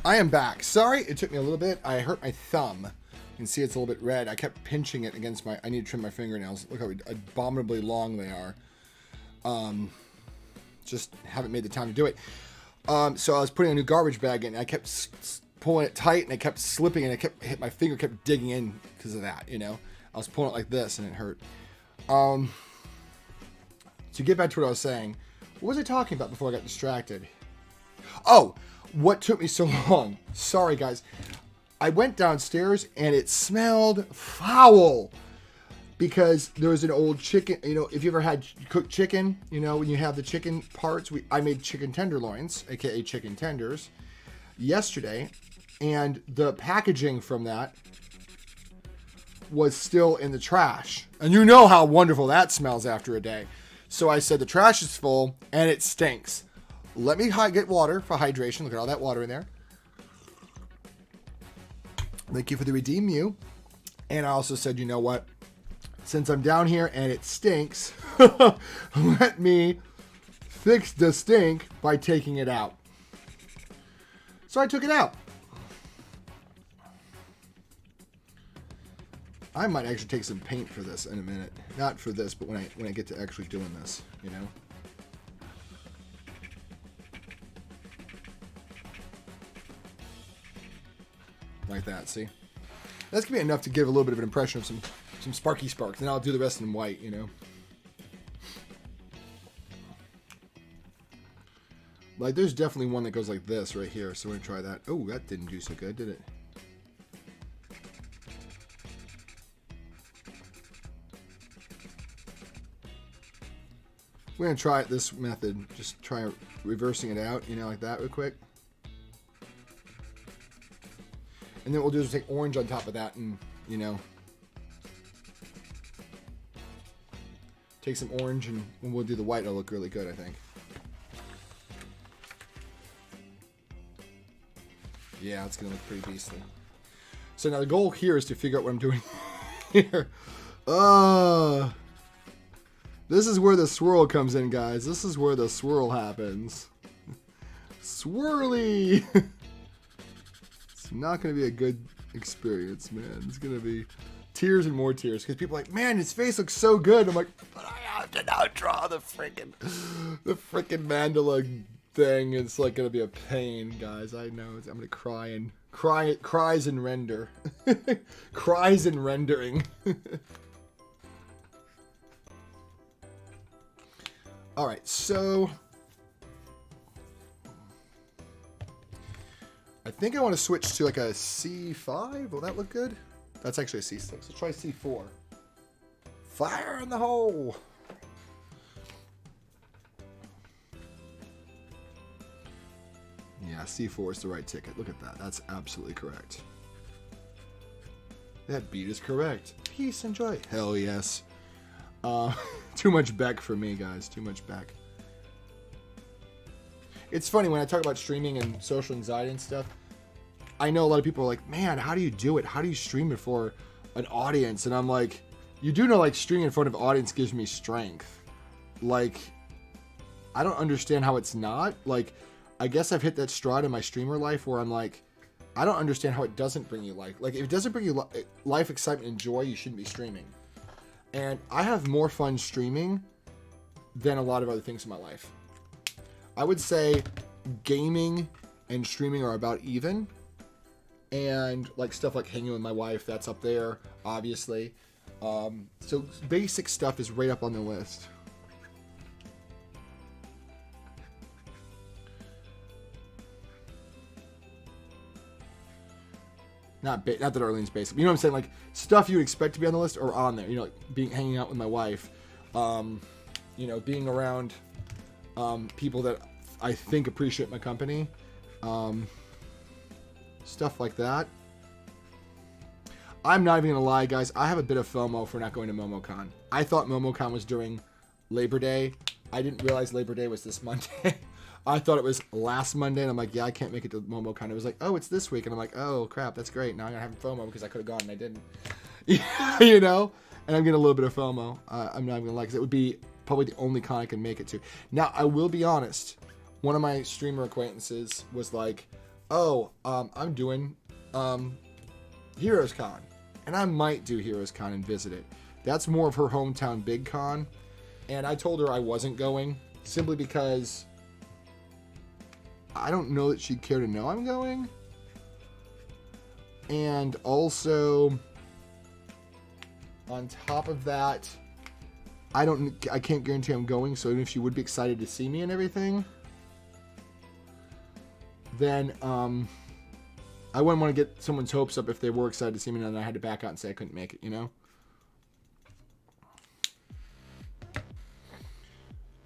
I am back. Sorry, it took me a little bit. I hurt my thumb. You can see it's a little bit red. I kept pinching it against my... I need to trim my fingernails. Look how abominably long they are. Just haven't made the time to do it. So I was putting a new garbage bag in. And I kept pulling it tight, and it kept slipping, and my finger kept digging in because of that, you know. I was pulling it like this, and it hurt. To get back to what I was saying, what was I talking about before I got distracted? Oh, what took me so long? Sorry, guys. I went downstairs, and it smelled foul. Because there was an old chicken, you know, if you ever had cooked chicken, you know, when you have the chicken parts, I made chicken tenderloins, aka chicken tenders, yesterday, and the packaging from that was still in the trash. And you know how wonderful that smells after a day. So I said, the trash is full, and it stinks. Let me get water for hydration. Look at all that water in there. Thank you for the redeem you. And I also said, you know what? Since I'm down here and it stinks, let me fix the stink by taking it out. So I took it out. I might actually take some paint for this in a minute. Not for this, but when I get to actually doing this, you know. Like that, see? That's gonna be enough to give a little bit of an impression of some sparky sparks, and I'll do the rest in white, you know. Like, there's definitely one that goes like this right here, so we're gonna try that. Oh, that didn't do so good, did it? We're gonna try it this method, just try reversing it out, you know, like that real quick. And then what we'll do is take orange on top of that and, you know, take some orange, and when we'll do the white, it'll look really good, I think. Yeah, it's going to look pretty beastly. So now the goal here is to figure out what I'm doing here. This is where the swirl comes in, guys. This is where the swirl happens. Swirly! It's not going to be a good experience, man. It's going to be tears and more tears, because people are like, man, his face looks so good. I'm like, but I have to now draw the freaking mandala thing. It's like gonna be a pain, guys. I know. I'm gonna cries and render, cries and rendering. All right, so I think I want to switch to like a C5. Will that look good? That's actually a C6. Let's try C4. Fire in the hole! Yeah, C4 is the right ticket. Look at that. That's absolutely correct. That beat is correct. Peace and joy. Hell yes. Too much Beck for me, guys. Too much Beck. It's funny, when I talk about streaming and social anxiety and stuff, I know a lot of people are like, man, how do you do it? How do you stream before an audience? And I'm like, you do know, like, streaming in front of an audience gives me strength. Like, I don't understand how it's not. Like, I guess I've hit that stride in my streamer life where I'm like, I don't understand how it doesn't bring you life. Like, if it doesn't bring you life, excitement, and joy, you shouldn't be streaming. And I have more fun streaming than a lot of other things in my life. I would say gaming and streaming are about even. And like stuff like hanging with my wife, that's up there, obviously. So basic stuff is right up on the list. Not that Arlene's basic. You know what I'm saying? Like stuff you would expect to be on the list or on there. You know, like hanging out with my wife. You know, being around people that I think appreciate my company. Stuff like that. I'm not even gonna lie, guys. I have a bit of FOMO for not going to MomoCon. I thought MomoCon was during Labor Day. I didn't realize Labor Day was this Monday. I thought it was last Monday, and I'm like, yeah, I can't make it to MomoCon. It was like, oh, it's this week, and I'm like, oh crap, that's great. Now I'm gonna have FOMO because I could have gone and I didn't. You know, and I'm getting a little bit of FOMO. I'm not even gonna lie, because it would be probably the only con I can make it to. Now, I will be honest. One of my streamer acquaintances was like, Oh, I'm doing Heroes Con, and I might do Heroes Con and visit it. That's more of her hometown big con, and I told her I wasn't going simply because I don't know that she'd care to know I'm going, and also on top of that, I can't guarantee I'm going. So even if she would be excited to see me and everything, then I wouldn't want to get someone's hopes up if they were excited to see me and then I had to back out and say I couldn't make it, you know?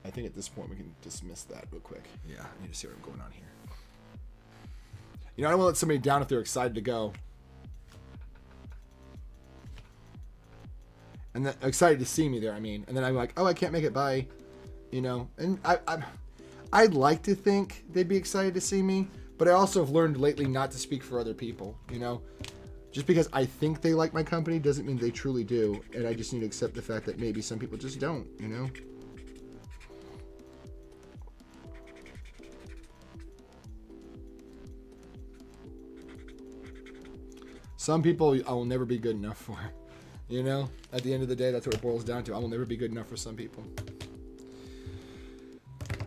I think at this point we can dismiss that real quick. Yeah, I need to see what's going on here. You know, I don't want to let somebody down if they're excited to go. And then excited to see me there, I mean. And then I'm like, oh, I can't make it, bye. You know? And I'd like to think they'd be excited to see me, but I also have learned lately not to speak for other people, you know? Just because I think they like my company doesn't mean they truly do, and I just need to accept the fact that maybe some people just don't, you know? Some people I will never be good enough for, you know? At the end of the day, that's what it boils down to. I will never be good enough for some people.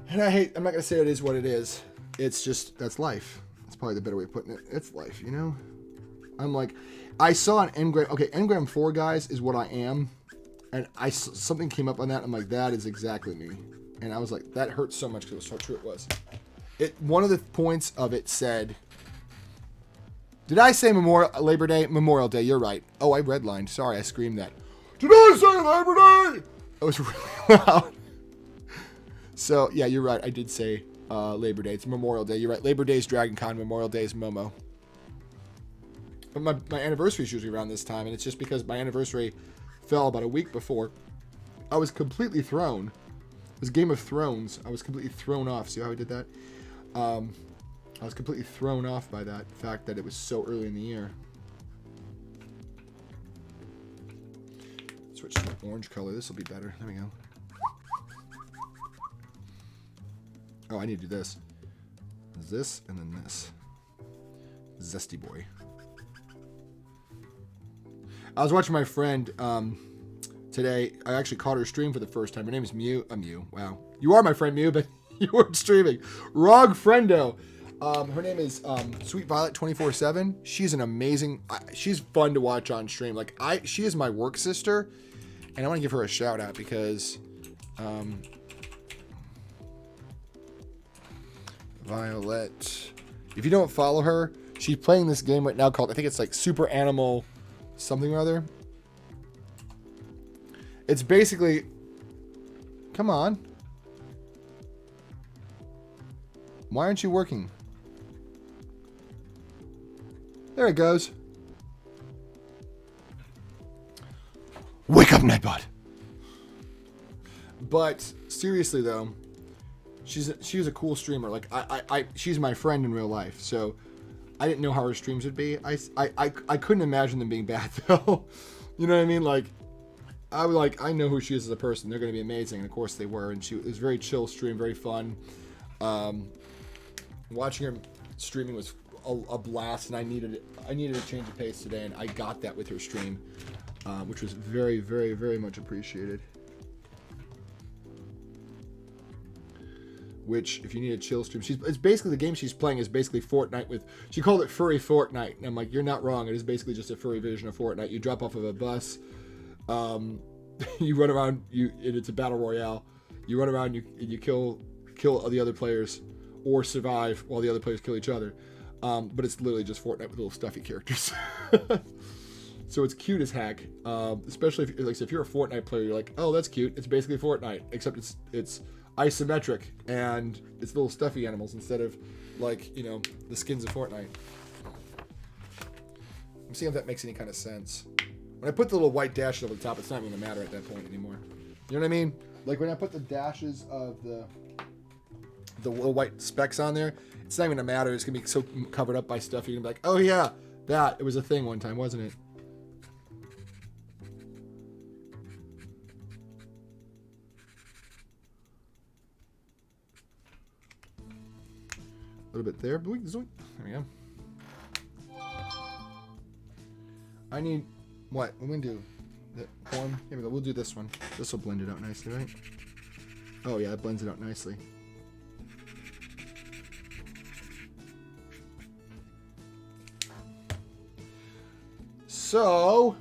And I'm not going to say it is what it is. It's just, that's life. That's probably the better way of putting it. It's life, you know? I'm like, I saw an Engram. Okay, Engram 4, guys, is what I am. And something came up on that. I'm like, that is exactly me. And I was like, that hurts so much because it was so true it was. One of the points of it said, did I say Labor Day? Memorial Day, you're right. Oh, I redlined. Sorry, I screamed that. Did I say Labor Day? It was really loud. So, yeah, you're right. I did say Labor Day. It's Memorial Day. You're right. Labor Day is Dragon Con. Memorial Day is Momo. But my anniversary is usually around this time, and it's just because my anniversary fell about a week before. I was completely thrown. It was Game of Thrones. I was completely thrown off. See how I did that? I was completely thrown off by that fact that it was so early in the year. Switch to an orange color. This will be better. There we go. Oh, I need to do this. This and then this. Zesty boy. I was watching my friend today. I actually caught her stream for the first time. Her name is Mew. Mew. Wow. You are my friend, Mew, but you weren't streaming. Wrong friendo. Her name is Sweet Violet 24/7. She's an amazing. She's fun to watch on stream. Like she is my work sister, and I want to give her a shout out because Violet. If you don't follow her, she's playing this game right now called, I think it's like Super Animal something or other. It's basically, come on. Why aren't you working? There it goes. Wake up, Nightbot. But seriously though, she was a cool streamer. Like she's my friend in real life, so I didn't know how her streams would be. I couldn't imagine them being bad though. You know what I mean? Like I know who she is as a person. They're gonna be amazing, and of course they were. And it was very chill stream, very fun. Watching her streaming was a blast, and I needed a change of pace today, and I got that with her stream, which was very, very, very much appreciated. Which, if you need a chill stream, it's basically the game she's playing is basically Fortnite with. She called it Furry Fortnite, and I'm like, you're not wrong. It is basically just a furry version of Fortnite. You drop off of a bus, you run around, and it's a battle royale. You run around, you kill the other players, or survive while the other players kill each other. But it's literally just Fortnite with little stuffy characters. So it's cute as heck. Especially if you're a Fortnite player, you're like, oh, that's cute. It's basically Fortnite, except it's isometric and it's little stuffy animals instead of the skins of Fortnite. I'm seeing if that makes any kind of sense. When I put the little white dashes over the top, it's not even gonna matter at that point anymore. You know what I mean? Like when I put the dashes of the little white specks on there, it's not even gonna matter. It's gonna be so covered up by stuff. You're gonna be like, oh yeah, it was a thing one time, wasn't it? little bit there. There we go. I need, what? What we do? That one? Here we go. We'll do this one. This will blend it out nicely, right? Oh yeah, it blends it out nicely. So,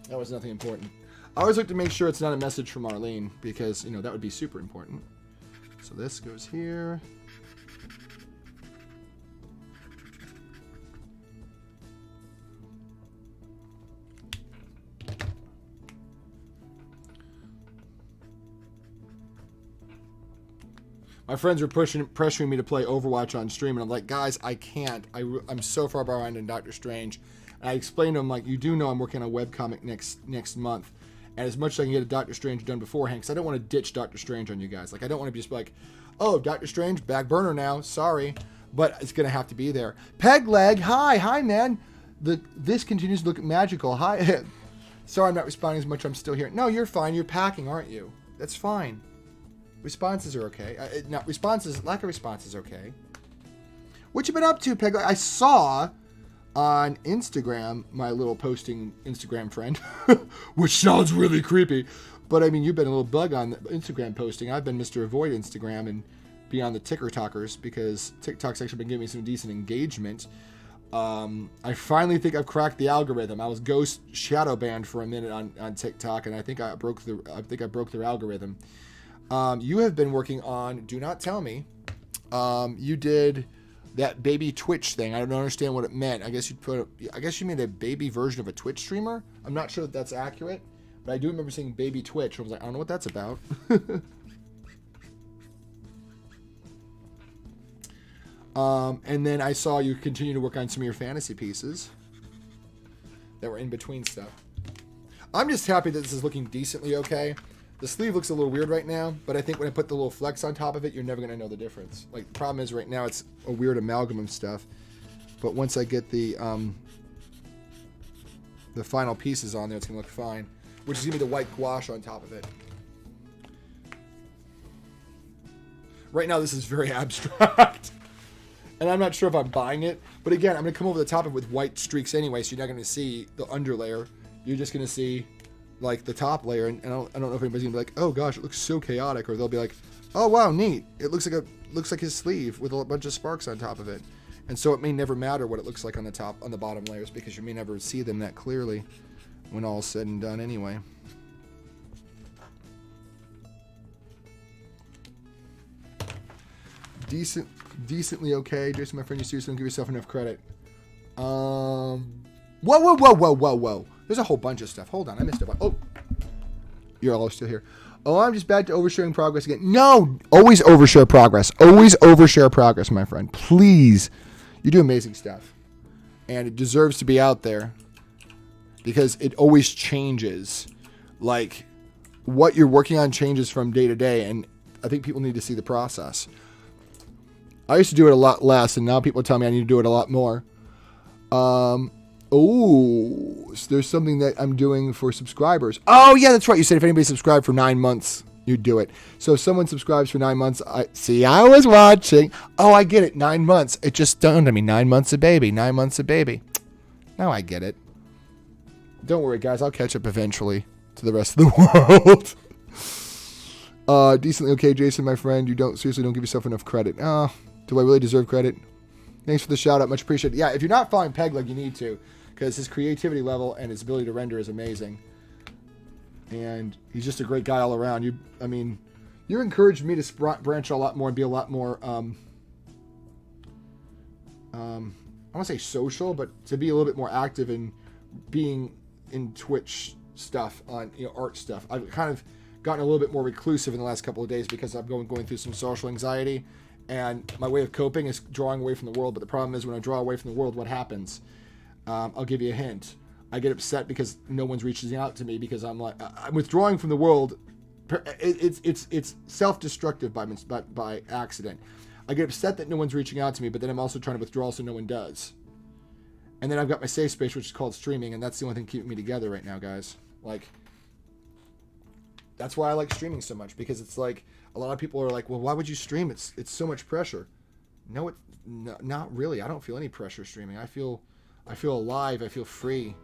that was nothing important. I always like to make sure it's not a message from Arlene because, you know, that would be super important. So this goes here. My friends were pressuring me to play Overwatch on stream, and I'm like, guys, I can't. I'm so far behind in Doctor Strange. And I explained to them, like, you do know I'm working on a webcomic next month. And as much as I can get a Doctor Strange done beforehand, because I don't want to ditch Doctor Strange on you guys. Like, I don't want to be just like, oh, Doctor Strange, back burner now. Sorry. But it's going to have to be there. Pegleg, hi, man. This continues to look magical. Hi. Sorry I'm not responding as much. I'm still here. No, you're fine. You're packing, aren't you? That's fine. Responses are okay. Lack of response is okay. What you been up to, Peg? I saw on Instagram, my little posting Instagram friend, which sounds really creepy, but I mean, you've been a little bug on Instagram posting. I've been Mr. Avoid Instagram and be on the ticker talkers because TikTok's actually been giving me some decent engagement. I finally think I've cracked the algorithm. I was ghost shadow banned for a minute on TikTok, and I think I broke their algorithm. You have been working on, do not tell me, you did that baby Twitch thing. I don't understand what it meant. I guess you made a baby version of a Twitch streamer. I'm not sure that that's accurate, but I do remember seeing baby Twitch. I was like, I don't know what that's about. And then I saw you continue to work on some of your fantasy pieces that were in between stuff. I'm just happy that this is looking decently okay. The sleeve looks a little weird right now, but I think when I put the little flex on top of it, you're never going to know the difference. Like, the problem is right now it's a weird amalgam of stuff. But once I get the final pieces on there, it's going to look fine. Which is going to be the white gouache on top of it. Right now, this is very abstract. And I'm not sure if I'm buying it. But again, I'm going to come over the top of it with white streaks anyway, so you're not going to see the underlayer. You're just going to see like the top layer, and I don't know if anybody's gonna be like, oh gosh, it looks so chaotic, or they'll be like, oh wow, neat, it looks like his sleeve with a bunch of sparks on top of it. And so it may never matter what it looks like on the bottom layers, because you may never see them that clearly when all is said and done anyway. Decently okay. Jason, my friend, you seriously don't give yourself enough credit. Whoa. There's a whole bunch of stuff. Hold on, I missed a bunch. Oh, you're all still here. Oh, I'm just back to oversharing progress again. No, always overshare progress. Always overshare progress, my friend. Please. You do amazing stuff. And it deserves to be out there because it always changes. Like, what you're working on changes from day to day, and I think people need to see the process. I used to do it a lot less, and now people tell me I need to do it a lot more. Oh, so there's something that I'm doing for subscribers. Oh, yeah, that's right. You said if anybody subscribed for 9 months, you'd do it. So if someone subscribes for 9 months, I was watching. Oh, I get it. 9 months. It just dawned on me. 9 months a baby. 9 months a baby. Now I get it. Don't worry, guys. I'll catch up eventually to the rest of the world. Decently okay, Jason, my friend. You seriously don't give yourself enough credit. Do I really deserve credit? Thanks for the shout out. Much appreciated. Yeah, if you're not following Pegleg, you need to, because his creativity level and his ability to render is amazing. And he's just a great guy all around. You encouraged me to branch a lot more and be a lot more, I want to say social, but to be a little bit more active in being in Twitch stuff, on art stuff. I've kind of gotten a little bit more reclusive in the last couple of days because I'm going through some social anxiety. And my way of coping is drawing away from the world. But the problem is when I draw away from the world, what happens? I'll give you a hint. I get upset because no one's reaching out to me because I'm withdrawing from the world. It's self-destructive by accident. I get upset that no one's reaching out to me, but then I'm also trying to withdraw so no one does. And then I've got my safe space, which is called streaming, and that's the only thing keeping me together right now, guys. Like, That's why I like streaming so much, because it's like a lot of people are like, well, why would you stream? It's so much pressure. No, not really. I don't feel any pressure streaming. I feel alive. I feel free.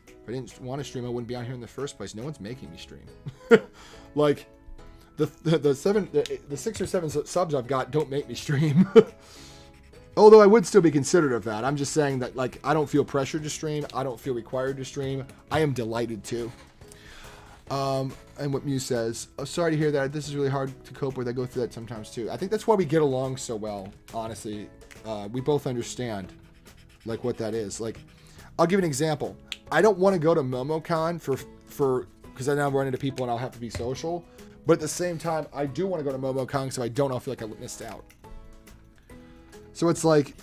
If I didn't want to stream, I wouldn't be out here in the first place. No one's making me stream. Like the 6 or 7 subs I've got don't make me stream. Although I would still be considerate of that. I'm just saying that, like, I don't feel pressured to stream. I don't feel required to stream. I am delighted to. And what Muse says, oh, sorry to hear that. This is really hard to cope with. I go through that sometimes too. I think that's why we get along so well, honestly. We both understand, like, what that is. Like, I'll give you an example. I don't want to go to MomoCon because I now run into people and I'll have to be social. But at the same time, I do want to go to MomoCon so I don't feel like I missed out. So it's like,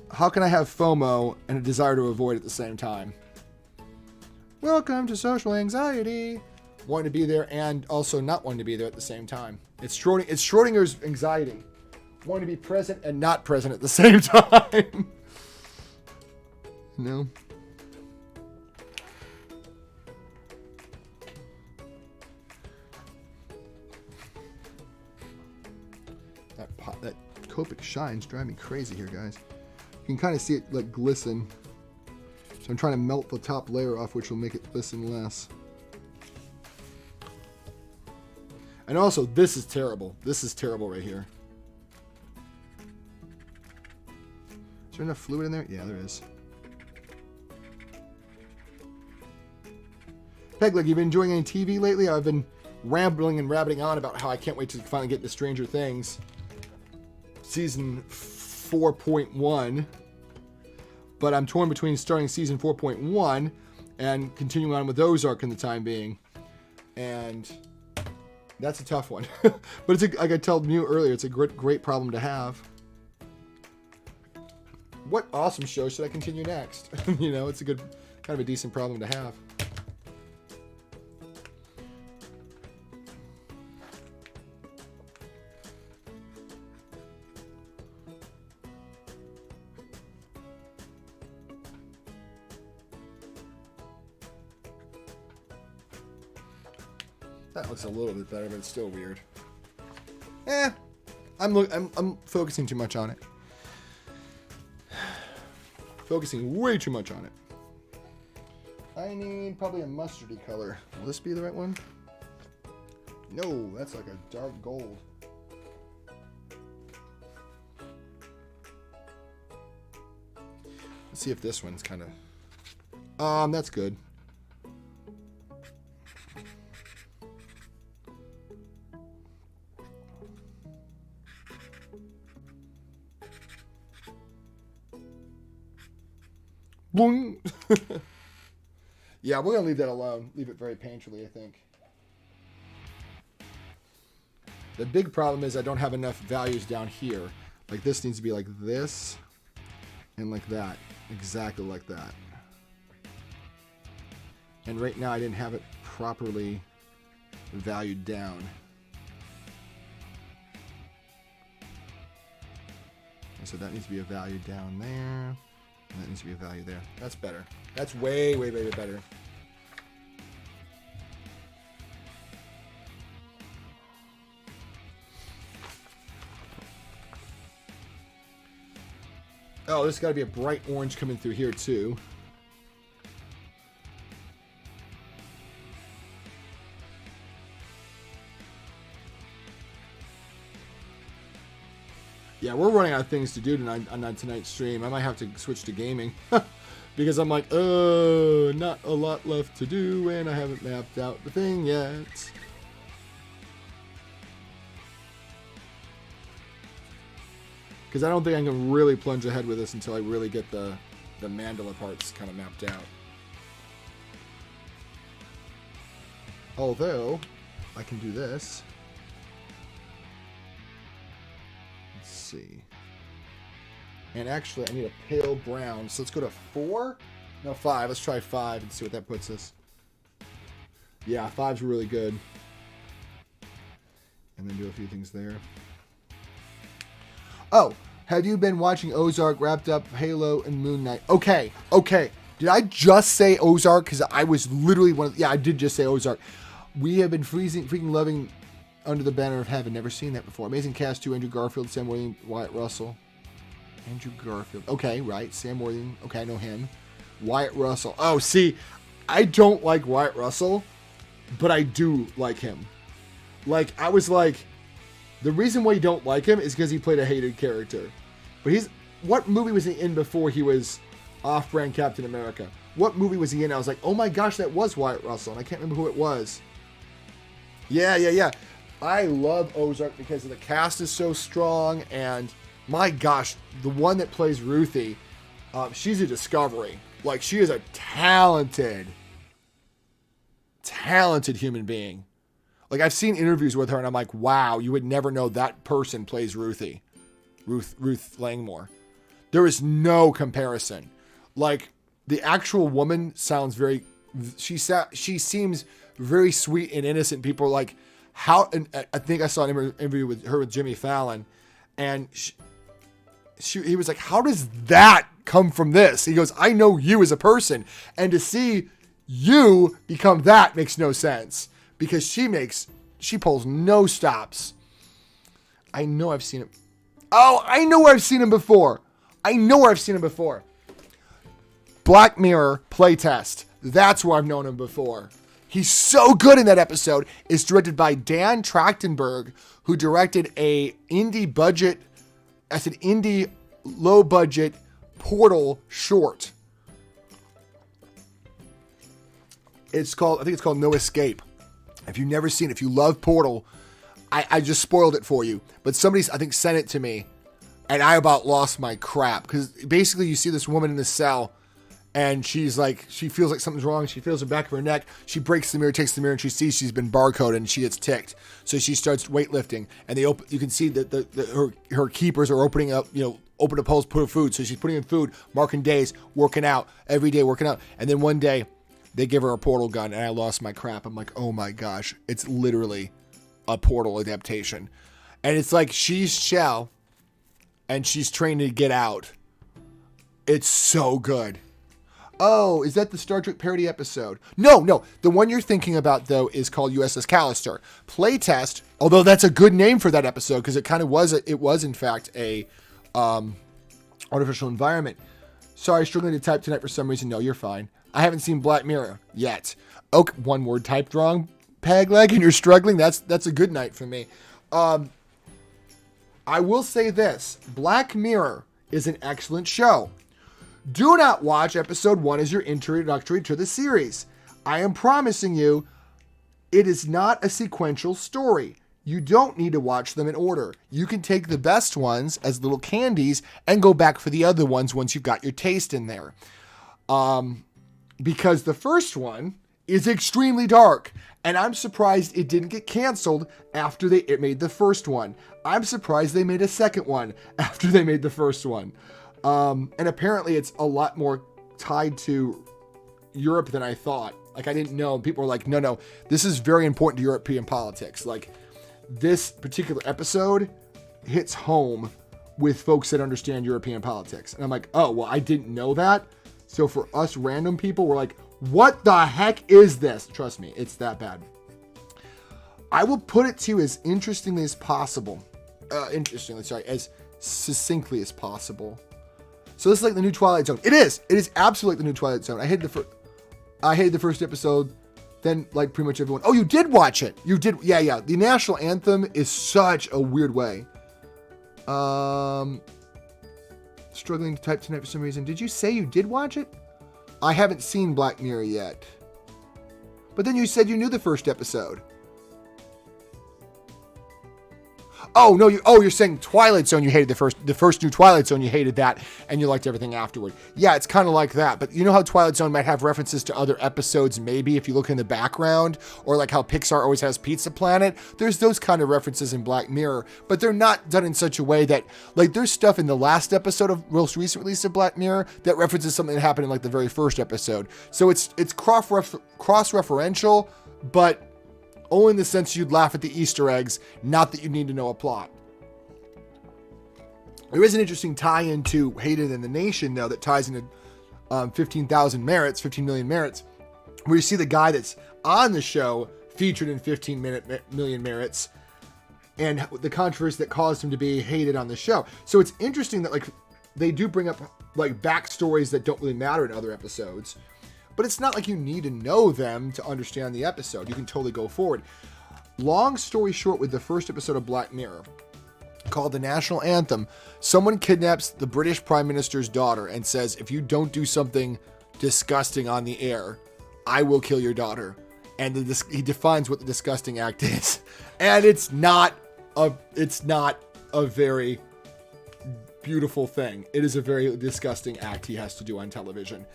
how can I have FOMO and a desire to avoid at the same time? Welcome to social anxiety. Wanting to be there and also not wanting to be there at the same time. It's Schrodinger's anxiety. Wanting to be present and not present at the same time. No. That Copic shine's driving me crazy here, guys. You can kind of see it like glisten. So I'm trying to melt the top layer off, which will make it glisten less. And also, this is terrible. This is terrible right here. Is there enough fluid in there? Yeah, there is. Peg, like, you been enjoying any TV lately? I've been rambling and rabbiting on about how I can't wait to finally get to Stranger Things. Season 4.1. But I'm torn between starting season 4.1 and continuing on with Ozark in the time being. And that's a tough one. But it's like I told you earlier, it's a great problem to have. What awesome show should I continue next? You know, it's a good, kind of a decent problem to have. That looks a little bit better, but it's still weird. I'm focusing too much on it. Focusing way too much on it. I need probably a mustardy color. Will this be the right one? No, that's like a dark gold. Let's see if this one's kind of... that's good. Boing. Yeah, we're going to leave that alone. Leave it very painterly, I think. The big problem is I don't have enough values down here. Like, this needs to be like this and like that. Exactly like that. And right now I didn't have it properly valued down. And so that needs to be a value down there. And that needs to be a value there. That's better. That's way, way, way better. Oh, there's got to be a bright orange coming through here, too. Yeah, we're running out of things to do tonight on tonight's stream. I might have to switch to gaming. Because I'm like, not a lot left to do, and I haven't mapped out the thing yet. Because I don't think I can really plunge ahead with this until I really get the mandala parts kind of mapped out. Although, I can do this. Let's see. And actually, I need a pale brown. So let's go to 4? No, 5. Let's try 5 and see what that puts us. Yeah, 5's really good. And then do a few things there. Oh, have you been watching Ozark, Wrapped Up, Halo, and Moon Knight? Okay. Did I just say Ozark? Because I was literally one of... Yeah, I did just say Ozark. We have been freaking loving Under the Banner of Heaven. Never seen that before. Amazing cast too. Andrew Garfield, Sam Worthing, Wyatt Russell. Andrew Garfield. Okay, right. Sam Worthing. Okay, I know him. Wyatt Russell. Oh, see, I don't like Wyatt Russell, but I do like him. Like, I was like, the reason why you don't like him is because he played a hated character. But what movie was he in before he was off-brand Captain America? What movie was he in? I was like, oh my gosh, that was Wyatt Russell, and I can't remember who it was. Yeah. I love Ozark because the cast is so strong, and my gosh, the one that plays Ruthie, she's a discovery. Like, she is a talented human being. Like, I've seen interviews with her, and I'm like, wow, you would never know that person plays Ruthie. Ruth Langmore. There is no comparison. Like, the actual woman sounds she seems very sweet and innocent. People are like, how, and I think I saw an interview with her with Jimmy Fallon, and he was like, how does that come from this? He goes, I know you as a person, and to see you become that makes no sense, because she pulls no stops. I know I've seen him. Oh, I know where I've seen him before. Black Mirror playtest. That's where I've known him before. He's so good in that episode. It's directed by Dan Trachtenberg, who directed a indie low budget Portal short. I think it's called No Escape. If you've never seen it, if you love Portal, I just spoiled it for you. But somebody, I think, sent it to me, and I about lost my crap. Because basically you see this woman in the cell, and she's like, she feels like something's wrong. She feels the back of her neck. She breaks the mirror, takes the mirror, and she sees she's been barcoded, and she gets ticked. So she starts weightlifting, and you can see that her keepers are opening up, open up holes, put her food. So she's putting in food, marking days, working out, every day working out. And then one day, they give her a portal gun, and I lost my crap. I'm like, oh my gosh, it's literally a Portal adaptation. And it's like, she's Shell, and she's trained to get out. It's so good. Oh, is that the Star Trek parody episode? No. The one you're thinking about, though, is called USS Callister. Playtest, although that's a good name for that episode, because it kind of was, it was in fact a artificial environment. Sorry, struggling to type tonight for some reason. No, you're fine. I haven't seen Black Mirror yet. Okay, one word typed wrong, Pegleg, and you're struggling. That's a good night for me. I will say this. Black Mirror is an excellent show. Do not watch episode 1 as your introductory to the series. I am promising you, it is not a sequential story. You don't need to watch them in order. You can take the best ones as little candies and go back for the other ones once you've got your taste in there. Because the first one is extremely dark, and I'm surprised it didn't get canceled after it made the first one. I'm surprised they made a second one after they made the first one. And apparently it's a lot more tied to Europe than I thought. Like, I didn't know. People were like, no, this is very important to European politics. Like, this particular episode hits home with folks that understand European politics. And I'm like, oh, well, I didn't know that. So for us random people, we're like, what the heck is this? Trust me, it's that bad. I will put it to you as interestingly as possible. As succinctly as possible. So this is like the new Twilight Zone. It is absolutely like the new Twilight Zone. I hated the first episode. Then, like, pretty much everyone. Oh, you did watch it. You did. Yeah. The national anthem is such a weird way. Struggling to type tonight for some reason. Did you say you did watch it? I haven't seen Black Mirror yet. But then you said you knew the first episode. Oh, no, you're saying Twilight Zone, you hated the first new Twilight Zone, you hated that, and you liked everything afterward. Yeah, it's kind of like that, but you know how Twilight Zone might have references to other episodes, maybe, if you look in the background, or like how Pixar always has Pizza Planet? There's those kind of references in Black Mirror, but they're not done in such a way that, like, there's stuff in the last episode of most recent release of Black Mirror that references something that happened in, like, the very first episode. So it's cross-referential, but only in the sense you'd laugh at the Easter eggs, not that you need to know a plot. There is an interesting tie-in to Hated in the Nation, though, that ties into 15 million merits, where you see the guy that's on the show featured in 15 million merits, and the controversy that caused him to be hated on the show. So it's interesting that like they do bring up like backstories that don't really matter in other episodes, but it's not like you need to know them to understand the episode. You can totally go forward. Long story short, with the first episode of Black Mirror, called The National Anthem, someone kidnaps the British Prime Minister's daughter and says, if you don't do something disgusting on the air, I will kill your daughter. And he defines what the disgusting act is. And it's not a very beautiful thing. It is a very disgusting act he has to do on television.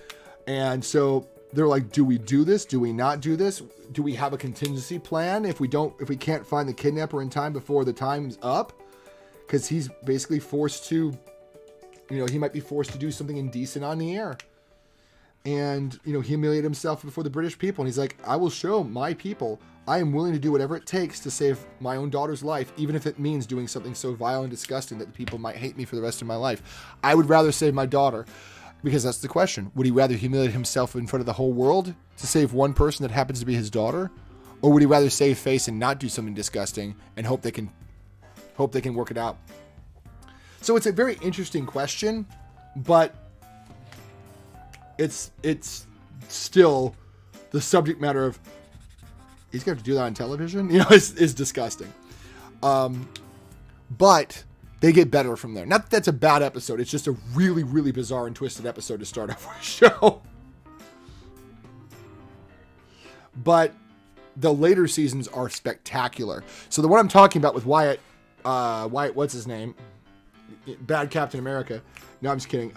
And so they're like, do we do this? Do we not do this? Do we have a contingency plan if we can't find the kidnapper in time before the time's up? Because he's basically forced to, he might be forced to do something indecent on the air. And, humiliate himself before the British people. And he's like, I will show my people I am willing to do whatever it takes to save my own daughter's life, even if it means doing something so vile and disgusting that the people might hate me for the rest of my life. I would rather save my daughter. Because that's the question. Would he rather humiliate himself in front of the whole world to save one person that happens to be his daughter? Or would he rather save face and not do something disgusting and hope they can work it out? So it's a very interesting question, but it's still the subject matter of he's going to do that on television, is disgusting. But they get better from there. Not that that's a bad episode. It's just a really, really bizarre and twisted episode to start off with a show. But the later seasons are spectacular. So the one I'm talking about with Wyatt, what's his name? Bad Captain America. No, I'm just kidding.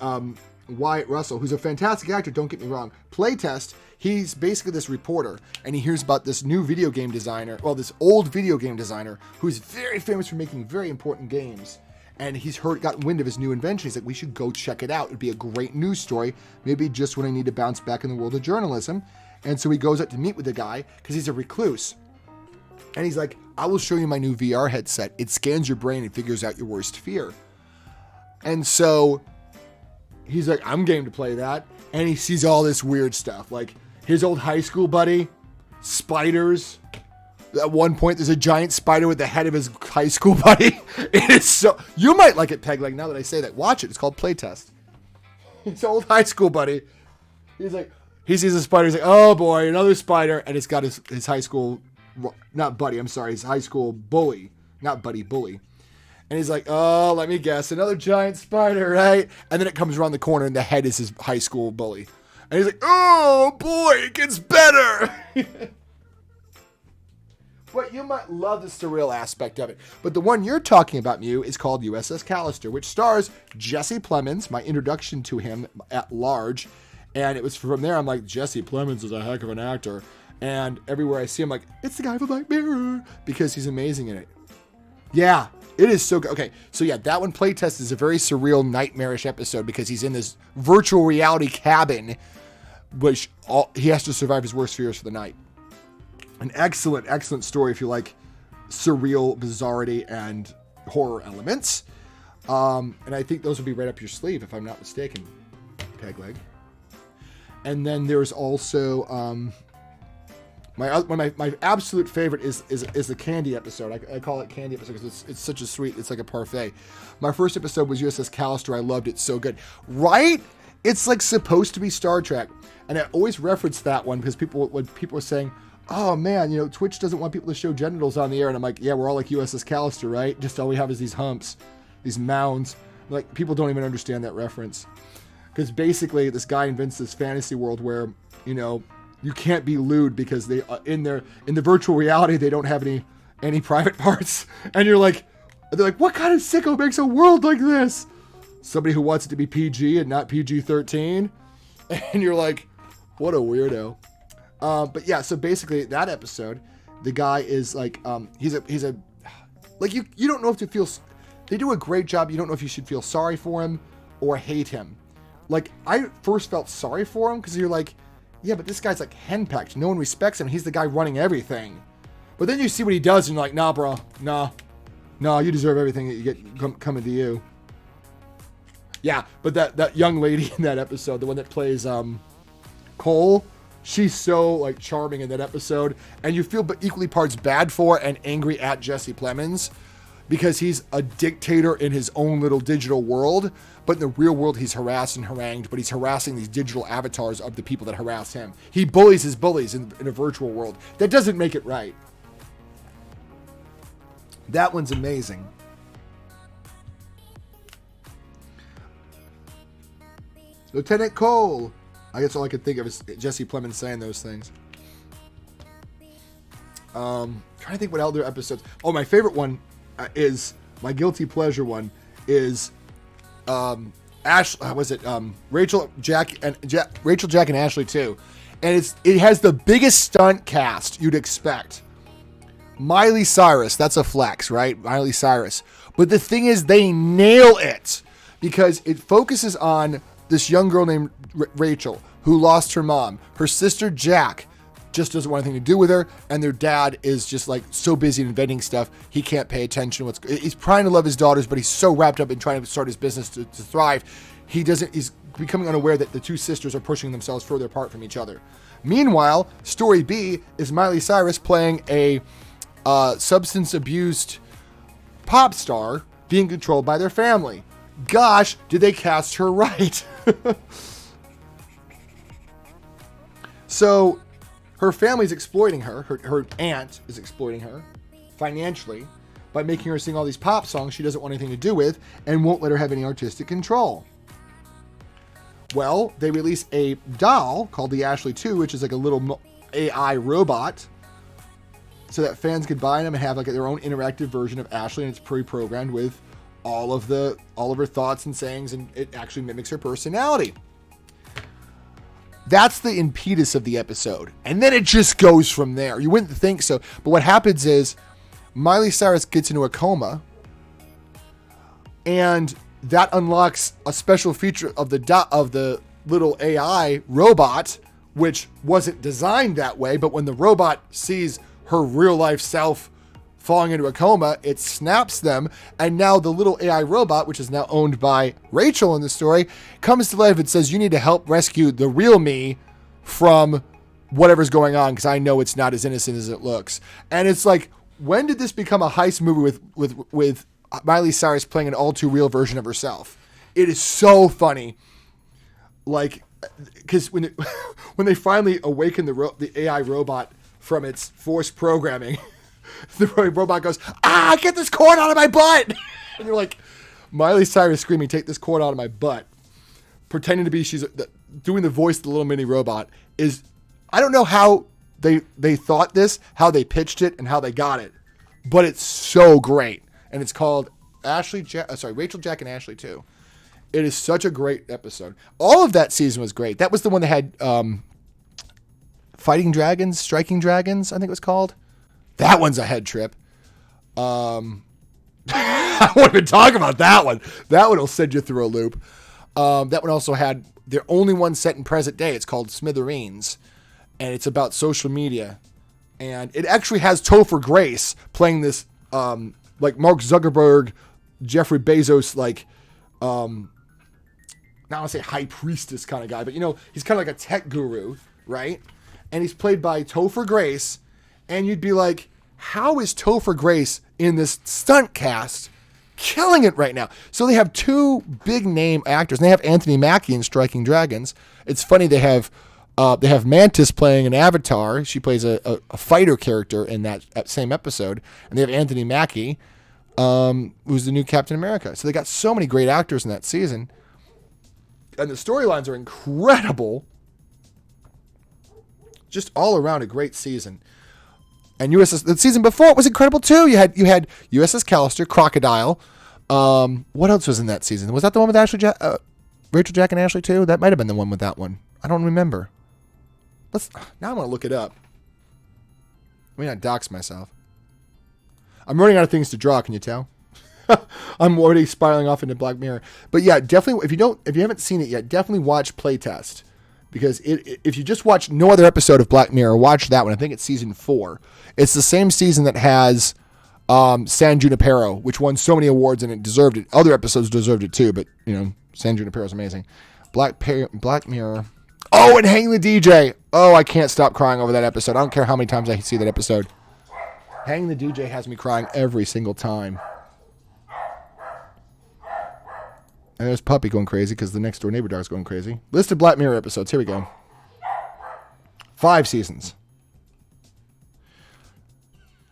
Wyatt Russell, who's a fantastic actor, don't get me wrong. Playtest, he's basically this reporter, and he hears about this new video game designer, this old video game designer, who's very famous for making very important games. And he's gotten wind of his new invention. He's like, we should go check it out. It'd be a great news story. Maybe just when I need to bounce back in the world of journalism. And so he goes out to meet with the guy because he's a recluse. And he's like, I will show you my new VR headset. It scans your brain and figures out your worst fear. And so he's like, I'm game to play that. And he sees all this weird stuff, like his old high school buddy, spiders. At one point, there's a giant spider with the head of his high school buddy. It is so... You might like it, Peg. Like, now that I say that. Watch it. It's called Playtest. His old high school buddy. He's like... He sees a spider. He's like, oh, boy, another spider. And it's got his high school... Not buddy. I'm sorry. His high school bully. Not buddy, bully. And he's like, oh, let me guess. Another giant spider, right? And then it comes around the corner, and the head is his high school bully. And he's like, oh, boy, it gets better. But you might love the surreal aspect of it. But the one you're talking about, Mew, is called USS Callister, which stars Jesse Plemons, my introduction to him at large. And it was from there, I'm like, Jesse Plemons is a heck of an actor. And everywhere I see him, like, it's the guy from Black Mirror, because he's amazing in it. Yeah, it is so good. Okay, so yeah, that one, Playtest, is a very surreal, nightmarish episode because he's in this virtual reality cabin, which he has to survive his worst fears for the night. An excellent, excellent story if you like surreal, bizarrity, and horror elements. And I think those will be right up your sleeve, if I'm not mistaken, Pegleg. And then there's also my absolute favorite is the candy episode. I call it candy episode because it's such a sweet. It's like a parfait. My first episode was USS Callister. I loved it so good, right? It's like supposed to be Star Trek, and I always reference that one because when people are saying, oh man, Twitch doesn't want people to show genitals on the air. And I'm like, yeah, we're all like USS Callister, right? Just all we have is these humps, these mounds. Like, people don't even understand that reference. Because basically this guy invents this fantasy world where, you can't be lewd because they in the virtual reality, they don't have any private parts. And they're like, what kind of sicko makes a world like this? Somebody who wants it to be PG and not PG-13. And you're like, what a weirdo. But yeah, so basically that episode, the guy is like, he's a, like you don't know if to feel, they do a great job. You don't know if you should feel sorry for him or hate him. Like, I first felt sorry for him because you're like, yeah, but this guy's like henpecked. No one respects him. He's the guy running everything. But then you see what he does and you're like, nah, bro, nah, you deserve everything that you get coming to you. Yeah, but that young lady in that episode, the one that plays, Cole, She's so like charming in that episode, and you feel equally parts bad for and angry at Jesse Plemons because he's a dictator in his own little digital world, but in the real world he's harassed and harangued, but he's harassing these digital avatars of the people that harass him. He bullies his bullies in a virtual world. That doesn't make it right. That one's amazing. Lieutenant Cole. I guess all I could think of is Jesse Plemons saying those things. Trying to think what other episodes. Oh, my favorite one is my guilty pleasure one is Rachel, Jack, and Ashley too, and it has the biggest stunt cast you'd expect. Miley Cyrus, that's a flex, right? Miley Cyrus, but the thing is, they nail it because it focuses on this young girl named Rachel who lost her mom. Her sister Jack just doesn't want anything to do with her, and their dad is just like so busy inventing stuff he can't pay attention. He's trying to love his daughters, but he's so wrapped up in trying to start his business to thrive, he's becoming unaware that the two sisters are pushing themselves further apart from each other. Meanwhile, story B is Miley Cyrus playing a substance abused pop star being controlled by their family. Gosh, did they cast her right? So her family's exploiting her. Her aunt is exploiting her financially by making her sing all these pop songs she doesn't want anything to do with and won't let her have any artistic control. Well, they release a doll called the Ashley 2, which is like a little AI robot, so that fans could buy them and have like their own interactive version of Ashley, and it's pre-programmed with all of her thoughts and sayings, and it actually mimics her personality. That's the impetus of the episode. And then it just goes from there. You wouldn't think so. But what happens is Miley Cyrus gets into a coma, and that unlocks a special feature of the little AI robot, which wasn't designed that way. But when the robot sees her real life self falling into a coma, it snaps them, and now the little AI robot, which is now owned by Rachel in the story, comes to life and says, you need to help rescue the real me from whatever's going on, because I know it's not as innocent as it looks. And it's like, when did this become a heist movie with Miley Cyrus playing an all too real version of herself? It is so funny. Like, because when they finally awaken the AI robot from its forced programming, the robot goes, get this cord out of my butt! And you're like, Miley Cyrus screaming, take this cord out of my butt, pretending to be she's doing the voice of the little mini robot. Is, I don't know how they thought this, how they pitched it, and how they got it, but it's so great. And it's called Rachel, Jack, and Ashley 2. It is such a great episode. All of that season was great. That was the one that had Fighting Dragons, Striking Dragons, I think it was called. That one's a head trip. I won't even talk about that one. That one will send you through a loop. That one also had their only one set in present day. It's called Smithereens, and it's about social media. And it actually has Topher Grace playing this, like Mark Zuckerberg, Jeffrey Bezos, like, not I want to say high priestess kind of guy, but he's kind of like a tech guru, right? And he's played by Topher Grace. And you'd be like, how is Topher Grace in this stunt cast killing it right now? So they have two big name actors. And they have Anthony Mackie in Striking Dragons. It's funny, they have Mantis playing an avatar. She plays a fighter character in that same episode. And they have Anthony Mackie, who's the new Captain America. So they got so many great actors in that season. And the storylines are incredible. Just all around a great season. And the season before it was incredible too. You had USS Callister, Crocodile. What else was in that season? Was that the one with Rachel, Jack, and Ashley too? That might have been the one with that one. I don't remember. Now I'm gonna look it up. Let me not dox myself. I'm running out of things to draw. Can you tell? I'm already spiraling off into Black Mirror. But yeah, definitely. If you haven't seen it yet, definitely watch Playtest. Because if you just watch no other episode of Black Mirror, watch that one. I think it's season 4. It's the same season that has San Junipero, which won so many awards and it deserved it. Other episodes deserved it too, but San Junipero is amazing. Black Mirror. Oh, Oh, and Hang the DJ. Oh, I can't stop crying over that episode. I don't care how many times I see that episode. Hang the DJ has me crying every single time. And there's Puppy going crazy because the next door neighbor dog's going crazy. List of Black Mirror episodes. Here we go. 5 seasons.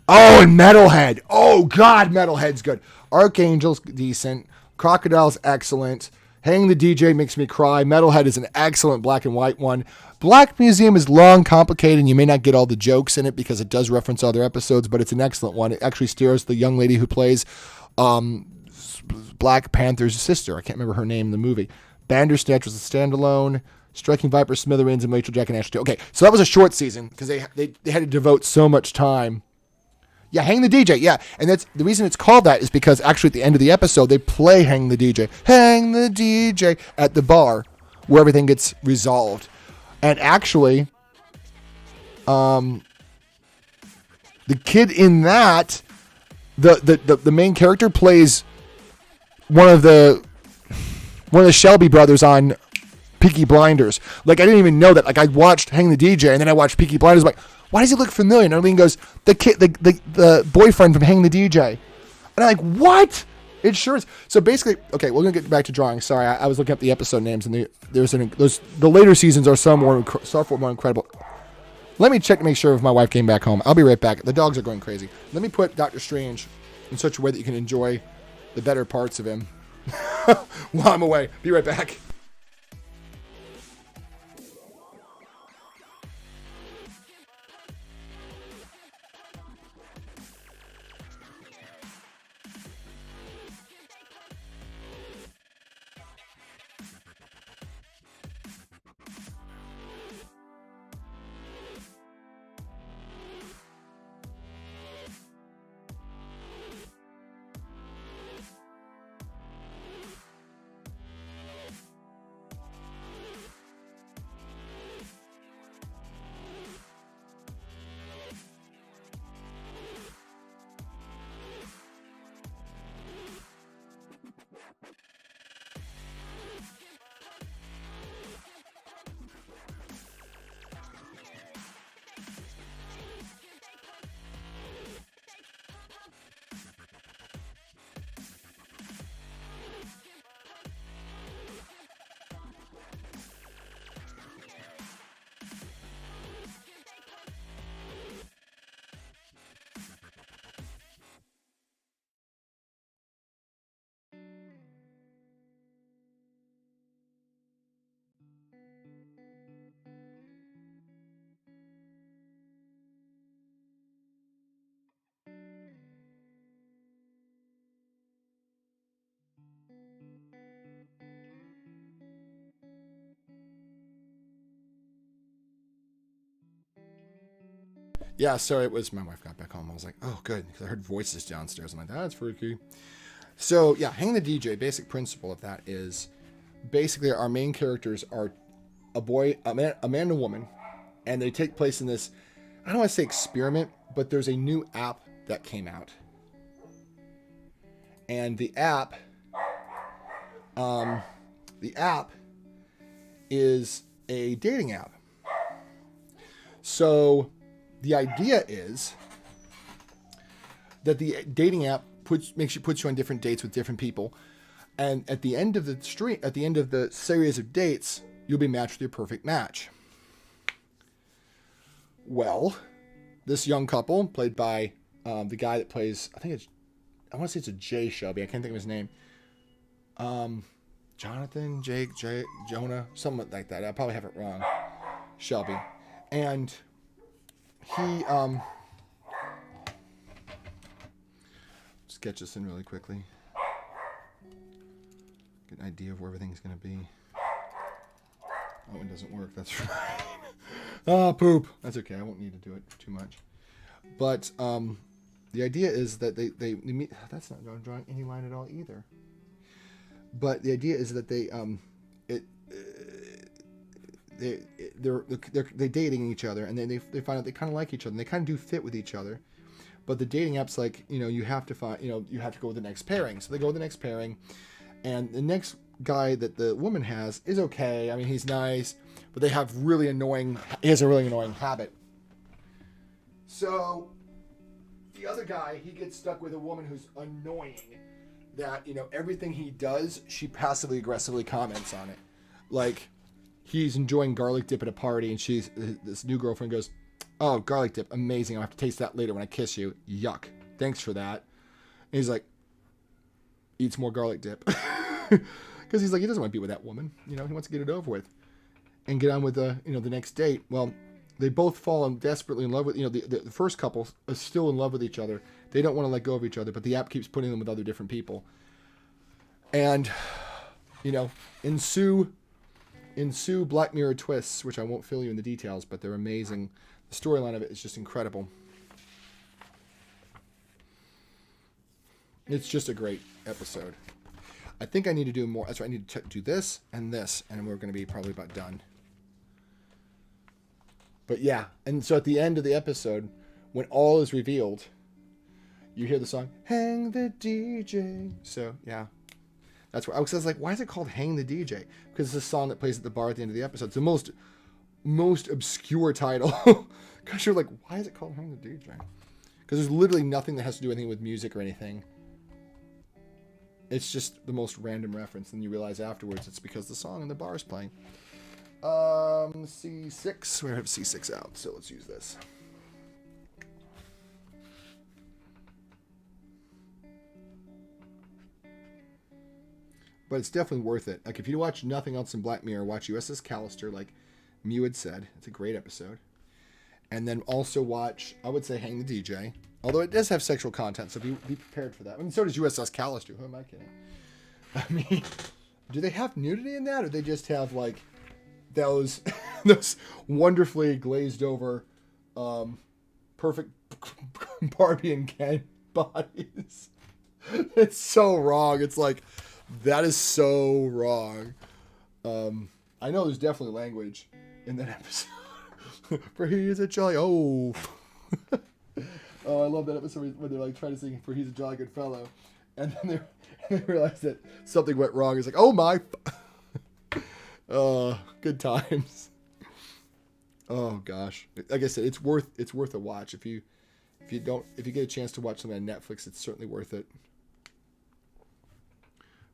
Oh, and Metalhead. Oh, God, Metalhead's good. Archangel's decent. Crocodile's excellent. Hang the DJ makes me cry. Metalhead is an excellent black and white one. Black Museum is long, complicated, and you may not get all the jokes in it because it does reference other episodes, but it's an excellent one. It actually stars the young lady who plays Black Panther's sister. I can't remember her name in the movie. Bandersnatch was a standalone. Striking Viper, Smithereens, and Rachel Jack and Ashley. Okay, so that was a short season because they had to devote so much time. Yeah, Hang the DJ, yeah. And that's the reason it's called that is because actually at the end of the episode, they play Hang the DJ. Hang the DJ at the bar where everything gets resolved. And actually, the kid in that, the main character plays one of the Shelby brothers on Peaky Blinders. Like, I didn't even know that. Like, I watched Hang the DJ, and then I watched Peaky Blinders. I'm like, why does he look familiar? And Arlene goes, the boyfriend from Hang the DJ. And I'm like, what? It sure is. So basically, okay, we're going to get back to drawing. Sorry, I was looking up the episode names, and the later seasons are far more incredible. Let me check to make sure if my wife came back home. I'll be right back. The dogs are going crazy. Let me put Doctor Strange in such a way that you can enjoy the better parts of him while I'm away. Be right back. Yeah, so it was my wife got back home. I was like, oh, good, because I heard voices downstairs. I'm like, that's freaky. So, yeah, Hang the DJ, basic principle of that is basically our main characters are a man and a woman, and they take place in this, I don't want to say experiment, but there's a new app that came out. And the app is a dating app. So the idea is that the dating app puts you on different dates with different people, and at the end of the series of dates, you'll be matched with your perfect match. Well, this young couple, played by the guy that plays, I want to say it's a Jay Shelby. I can't think of his name. Jonathan, Jake, Jonah, something like that. I probably have it wrong. Shelby, and he sketch this in really quickly. Get an idea of where everything's going to be. Oh, it doesn't work. That's right. Ah, poop. That's okay. I won't need to do it too much. But the idea is that they meet. That's not drawing any line at all either. But the idea is that they're dating each other, and then they find out they kind of like each other, and they kind of do fit with each other. But the dating app's like, you have to go with the next pairing. So they go with the next pairing, and the next guy that the woman has is okay. I mean, he's nice, but he has a really annoying habit. So the other guy, he gets stuck with a woman who's annoying, that, everything he does, she passively aggressively comments on it. Like, he's enjoying garlic dip at a party, and this new girlfriend goes, "Oh, garlic dip, amazing. I'll have to taste that later when I kiss you. Yuck. Thanks for that." And he's like, eats more garlic dip. Because he's like, he doesn't want to be with that woman. He wants to get it over with and get on with the next date. Well, they both fall desperately in love with, the first couple is still in love with each other. They don't want to let go of each other, but the app keeps putting them with other different people. And, ensue Black Mirror twists, which I won't fill you in the details, but they're amazing. The storyline of it is just incredible. It's just a great episode. I think I need to do more. That's right. I need to do this, and we're going to be probably about done. But yeah, and so at the end of the episode, when all is revealed, you hear the song, "Hang the DJ." So yeah, that's what I was like, why is it called "Hang the DJ"? Because it's a song that plays at the bar at the end of the episode. It's the most obscure title. Because you're like, why is it called "Hang the DJ"? Because there's literally nothing that has to do anything with music or anything. It's just the most random reference, and you realize afterwards it's because the song in the bar is playing. C6. We're gonna have C6 out, so let's use this. But it's definitely worth it. Like, if you watch nothing else in Black Mirror, watch USS Callister, like Mew had said. It's a great episode. And then also watch, I would say, Hang the DJ. Although it does have sexual content, so be prepared for that. I mean, so does USS Callister. Who am I kidding? I mean, do they have nudity in that, or they just have, like, those wonderfully glazed over, perfect Barbie and Ken bodies? It's so wrong. It's like, that is so wrong. I know there's definitely language in that episode. For he's a jolly... Oh, I love that episode where they're like trying to sing "For he's a jolly good fellow," and then they realize that something went wrong. It's like, oh my... Good times. Oh gosh, like I said, it's worth a watch. If you get a chance to watch something on Netflix, it's certainly worth it.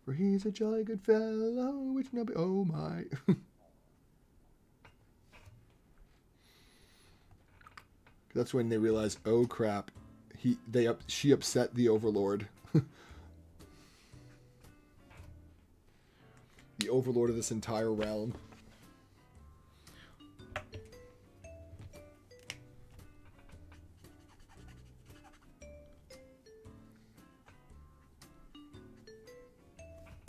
For he's a jolly good fellow, which nobody... Oh my. That's when they realize, oh crap, she upset the Overlord. The Overlord of this entire realm.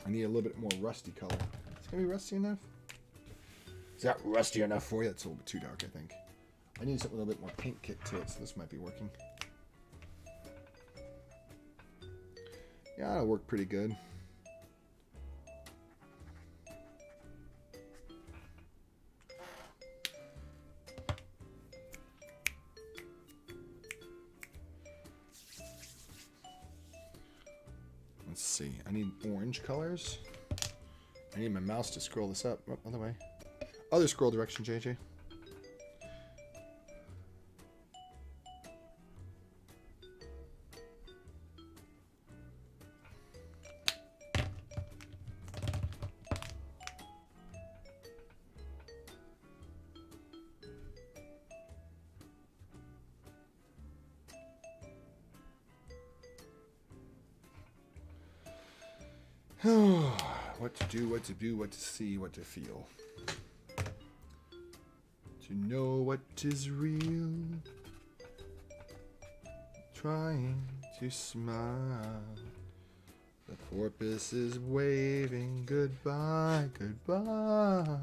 I need a little bit more rusty color. It's gonna be rusty enough? Is that rusty enough for you? It's a little bit too dark, I think. I need something with a little bit more pink kick to it, so this might be working. Yeah, that'll work pretty good. Let's see. I need orange colors. I need my mouse to scroll this up. Oh, other way. Other scroll direction, JJ. What to do, what to do, what to see, what to feel. To know what is real. Trying to smile. The porpoise is waving goodbye, goodbye.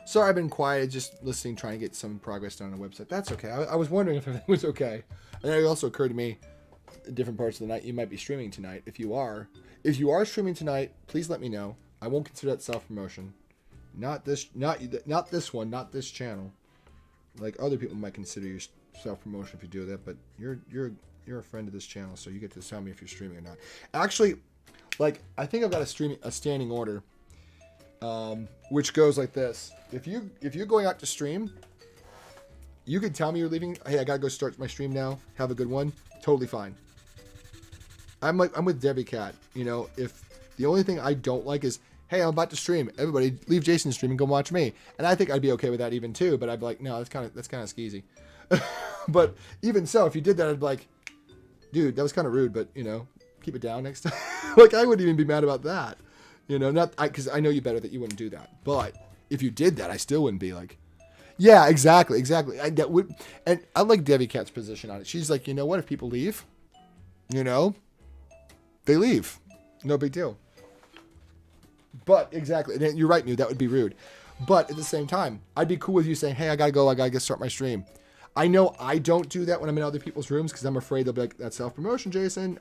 Sorry, I've been quiet, just listening, trying to get some progress done on the website. That's okay. I was wondering if everything was okay. And it also occurred to me, different parts of the night, you might be streaming tonight. If you are streaming tonight, please let me know. I won't consider that self-promotion. Not this one, not this channel. Like, other people might consider you self-promotion if you do that, but you're a friend of this channel, so you get to tell me if you're streaming or not. Actually, Like, I think I've got a standing order, which goes like this. If you're going out to stream, you can tell me you're leaving. Hey, I gotta go start my stream now. Have a good one. Totally fine. I'm with Debbie Cat. You know, if the only thing I don't like is, hey, I'm about to stream. Everybody, leave Jason's stream and go watch me. And I think I'd be okay with that even too. But I'd be like, no, that's kind of skeezy. But even so, if you did that, I'd be like, dude, that was kind of rude. But you know, keep it down next time. Like, I wouldn't even be mad about that. You know, because I know you better that you wouldn't do that. But if you did that, I still wouldn't be like, yeah, exactly. And I like Debbie Cat's position on it. She's like, you know what? If people leave, you know, they leave. No big deal. But exactly, and you're right, Mew. That would be rude. But at the same time, I'd be cool with you saying, hey, I gotta go. I gotta start my stream. I know I don't do that when I'm in other people's rooms because I'm afraid they'll be like, that's self-promotion, Jason.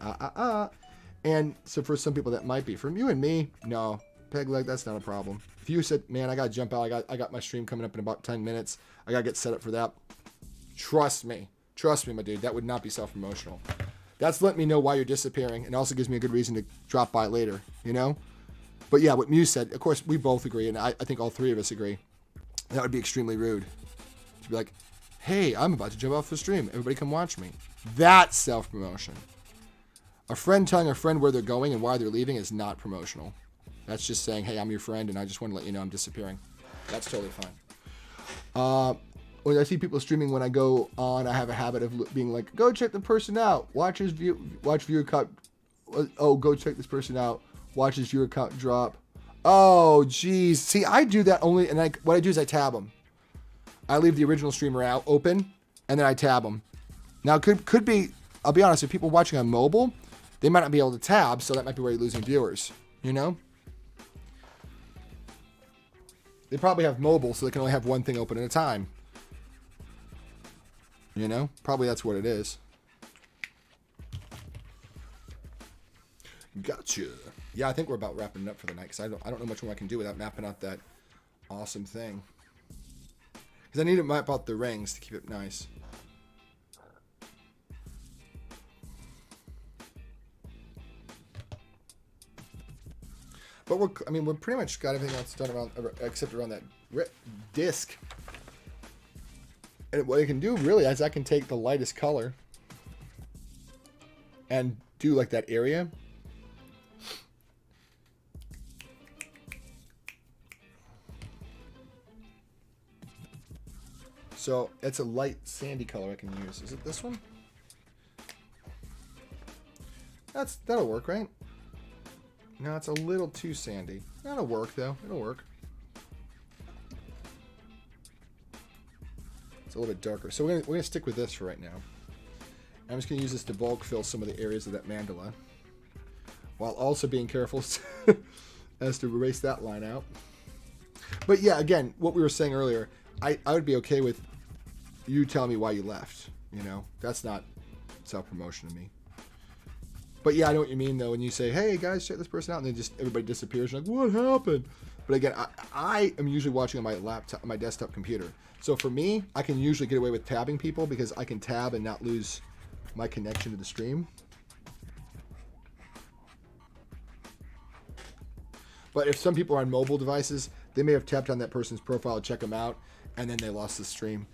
And so for some people that might be. For you and me, no. Peg leg, that's not a problem. If you said, man, I gotta jump out. I got my stream coming up in about 10 minutes. I gotta get set up for that. Trust me, my dude. That would not be self-promotional. That's letting me know why you're disappearing, and also gives me a good reason to drop by later. You know. But yeah, what Mew said, of course, we both agree, and I think all three of us agree. That would be extremely rude. To be like, hey, I'm about to jump off the stream. Everybody come watch me. That's self-promotion. A friend telling a friend where they're going and why they're leaving is not promotional. That's just saying, hey, I'm your friend, and I just want to let you know I'm disappearing. That's totally fine. When I see people streaming when I go on, I have a habit of being like, go check the person out. Watch viewer count. Oh, go check this person out. Watch his viewer count drop. Oh, geez. See, I do that only, and what I do is I tab them. I leave the original streamer out open, and then I tab them. Now, could be, I'll be honest, if people watching on mobile, they might not be able to tab, so that might be where you're losing viewers, you know? They probably have mobile, so they can only have one thing open at a time. You know? Probably that's what it is. Gotcha. Yeah, I think we're about wrapping it up for the night, because I don't know much more I can do without mapping out that awesome thing. Because I need to map out the rings to keep it nice. But we're pretty much got everything else done around, except around that disc. And what I can do really is I can take the lightest color and do like that area. So it's a light sandy color I can use. Is it this one? That'll work, right? No, it's a little too sandy. That'll work, though. It'll work. It's a little bit darker. So we're gonna stick with this for right now. I'm just gonna use this to bulk fill some of the areas of that mandala, while also being careful as to erase that line out. But yeah, again, what we were saying earlier, I would be okay with you telling me why you left. You know, that's not self-promotion to me. But yeah, I know what you mean, though, when you say, hey, guys, check this person out, and then just everybody disappears. You're like, what happened? But again, I am usually watching on my laptop, my desktop computer. So for me, I can usually get away with tabbing people because I can tab and not lose my connection to the stream. But if some people are on mobile devices, they may have tapped on that person's profile to check them out, and then they lost the stream.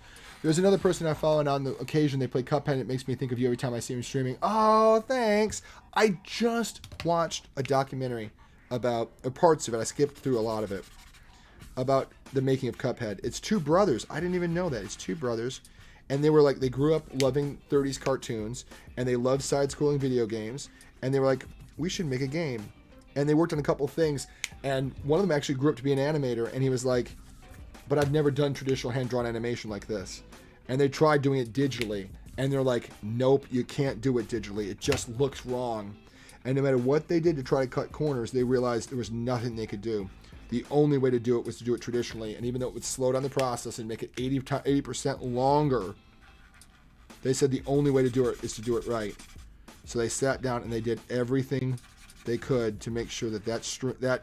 There's another person I follow, and on the occasion they play Cuphead. It makes me think of you every time I see him streaming. Oh, thanks. I just watched a documentary about parts of it. I skipped through a lot of it about the making of Cuphead. It's two brothers. I didn't even know that. It's two brothers, and they grew up loving 30s cartoons, and they loved side-scrolling video games, and they were like, we should make a game. And they worked on a couple things, and one of them actually grew up to be an animator, and he was like, but I've never done traditional hand-drawn animation like this. And they tried doing it digitally, and they're like, nope, you can't do it digitally. It just looks wrong. And no matter what they did to try to cut corners, they realized there was nothing they could do. The only way to do it was to do it traditionally, and even though it would slow down the process and make it 80% longer, they said the only way to do it is to do it right. So they sat down and they did everything they could to make sure that that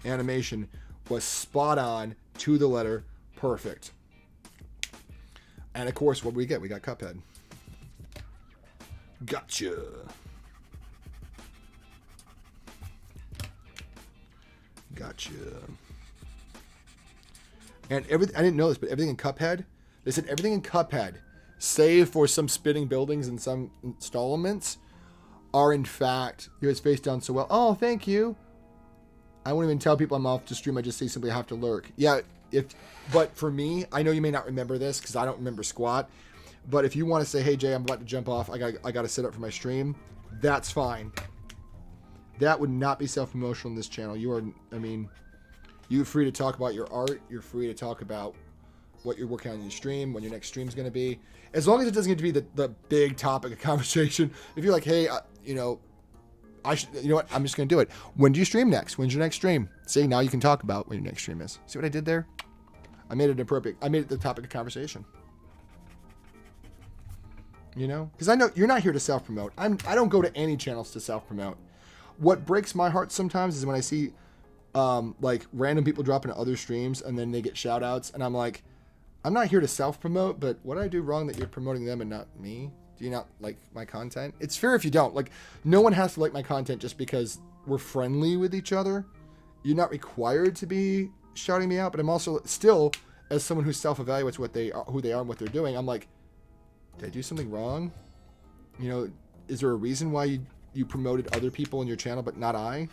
animation was spot on to the letter, perfect. And of course, what do we get? We got Cuphead. Gotcha. Gotcha. And I didn't know this, but everything in Cuphead, they said everything in Cuphead, save for some spinning buildings and some installments, are in fact, it's face down so well. Oh, thank you. I won't even tell people I'm off to stream. I just say simply have to lurk. Yeah, but for me, I know you may not remember this because I don't remember squat. But if you want to say, hey, Jay, I'm about to jump off. I got to set up for my stream. That's fine. That would not be self-promotional in this channel. You're free to talk about your art. You're free to talk about what you're working on in your stream, when your next stream is going to be. As long as it doesn't get to be the big topic of conversation. If you're like, hey, you know what? I'm just going to do it. When do you stream next? When's your next stream? See, now you can talk about when your next stream is. See what I did there? I made it appropriate. I made it the topic of conversation. You know? Because I know you're not here to self-promote. I don't go to any channels to self-promote. What breaks my heart sometimes is when I see like random people drop into other streams and then they get shout outs and I'm like, I'm not here to self-promote, but what did I do wrong that you're promoting them and not me? Do you not like my content? It's fair if you don't. Like, no one has to like my content just because we're friendly with each other. You're not required to be shouting me out, but I'm also still, as someone who self-evaluates who they are and what they're doing, I'm like, did I do something wrong? You know, is there a reason why you promoted other people in your channel but not I?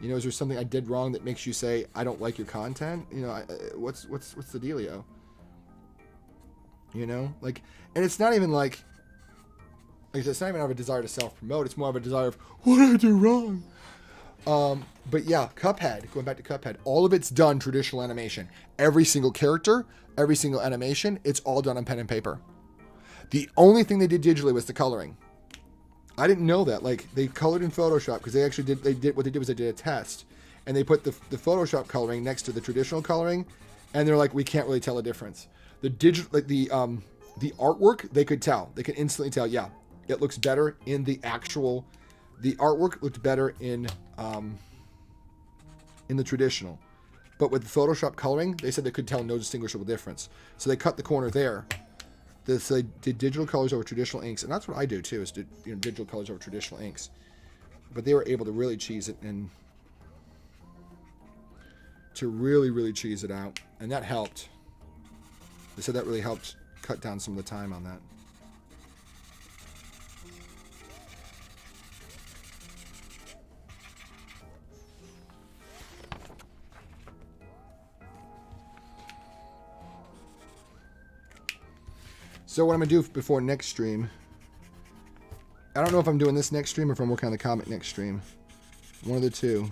You know, is there something I did wrong that makes you say I don't like your content? You know, what's the dealio? You know, like, and it's not even like it's not even out of a desire to self-promote. It's more of a desire of what did I do wrong? But yeah, Cuphead. Going back to Cuphead, all of it's done traditional animation. Every single character, every single animation, it's all done on pen and paper. The only thing they did digitally was the coloring. I didn't know that. Like, they colored in Photoshop because they actually did what they did was they did a test, and they put the Photoshop coloring next to the traditional coloring, and they're like, we can't really tell a difference. The artwork, they could tell. They could instantly tell. Yeah, it looks better in the artwork looked better in the traditional, but with the Photoshop coloring, they said they could tell no distinguishable difference. So they cut the corner there. So they did digital colors over traditional inks, and that's what I do too, is digital colors over traditional inks. But they were able to really cheese it and to really, really cheese it out, and that helped. They said that really helped cut down some of the time on that. So what I'm going to do before next stream, I don't know if I'm doing this next stream or if I'm working on the comic next stream. One of the two.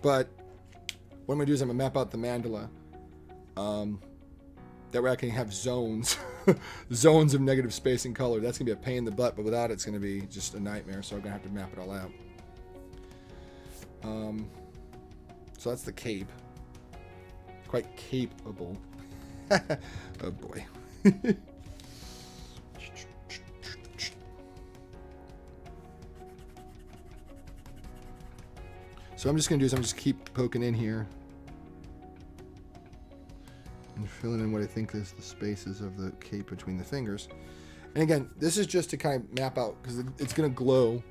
But what I'm going to do is I'm going to map out the mandala. That way I can have zones. Zones of negative space and color. That's going to be a pain in the butt, but without it, it's going to be just a nightmare. So I'm going to have to map it all out. So that's the cape. Quite capable. Oh boy. So I'm just going to do is I'm just keep poking in here and filling in what I think is the spaces of the cape between the fingers. And again, this is just to kind of map out because it's going to glow.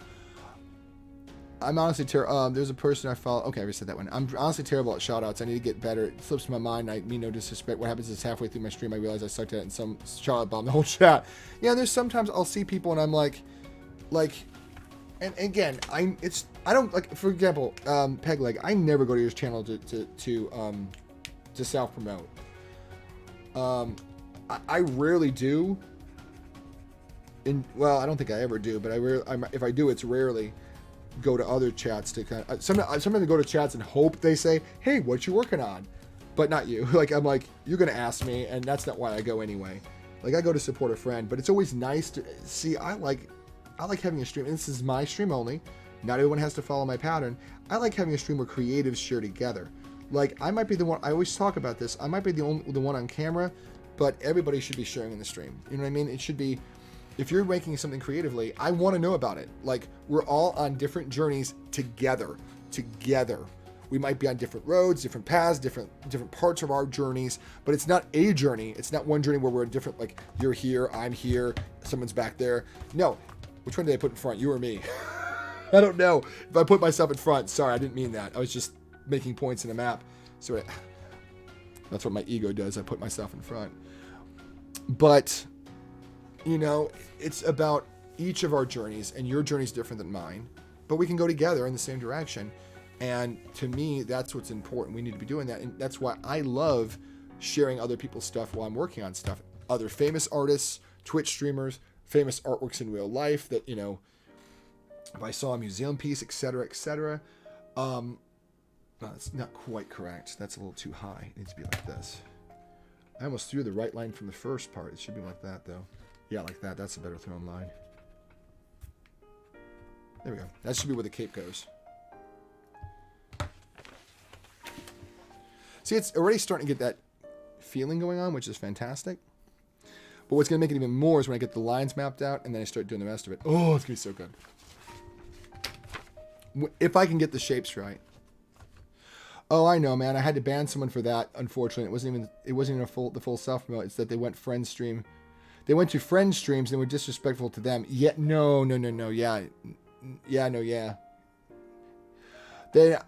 I'm honestly terrible. There's a person I follow. Okay, I already said that one. I'm honestly terrible at shout-outs. I need to get better. It slips my mind. I mean no disrespect. What happens is halfway through my stream, I realize I sucked at it and some shout-out bomb the whole chat. Yeah, there's sometimes I'll see people and I'm like, and again, I don't like. For example, Pegleg. I never go to his channel to self-promote. I rarely do. Well, I don't think I ever do, but if I do, it's rarely. Go to other chats to kind of sometimes I go to chats and hope they say, hey, what you working on? But not you. Like, I'm like, you're gonna ask me, and that's not why I go anyway. Like, I go to support a friend, but it's always nice to see. I like having a stream, and this is my stream only. Not everyone has to follow my pattern. I like having a stream where creatives share together. Like, I might be the one, I always talk about this, I might be the one on camera, but everybody should be sharing in the stream. You know what I mean? It should be, if you're making something creatively, I want to know about it. Like, we're all on different journeys together. We might be on different roads, different paths, different parts of our journeys, but it's not a journey. It's not one journey where we're different, like, you're here, I'm here, someone's back there. No, Which one did I put in front? You or me? I don't know. If I put myself in front, sorry, I didn't mean that. I was just making points in a map. So that's what my ego does. I put myself in front. But, you know, it's about each of our journeys, and your journey is different than mine. But we can go together in the same direction. And to me, that's what's important. We need to be doing that. And that's why I love sharing other people's stuff while I'm working on stuff. Other famous artists, Twitch streamers, famous artworks in real life that, you know, if I saw a museum piece, etc., etc. No, that's not quite correct. That's a little too high. It needs to be like this. I almost threw the right line from the first part. It should be like that, though. Yeah, like that. That's a better thrown line. There we go. That should be where the cape goes. See, it's already starting to get that feeling going on, which is fantastic. But what's going to make it even more is when I get the lines mapped out and then I start doing the rest of it. Oh, it's going to be so good. If I can get the shapes right. Oh, I know, man. I had to ban someone for that. Unfortunately, it wasn't even the full self promote. It's that they went friend stream. They went to friend streams and were disrespectful to them. Yet no. Yeah.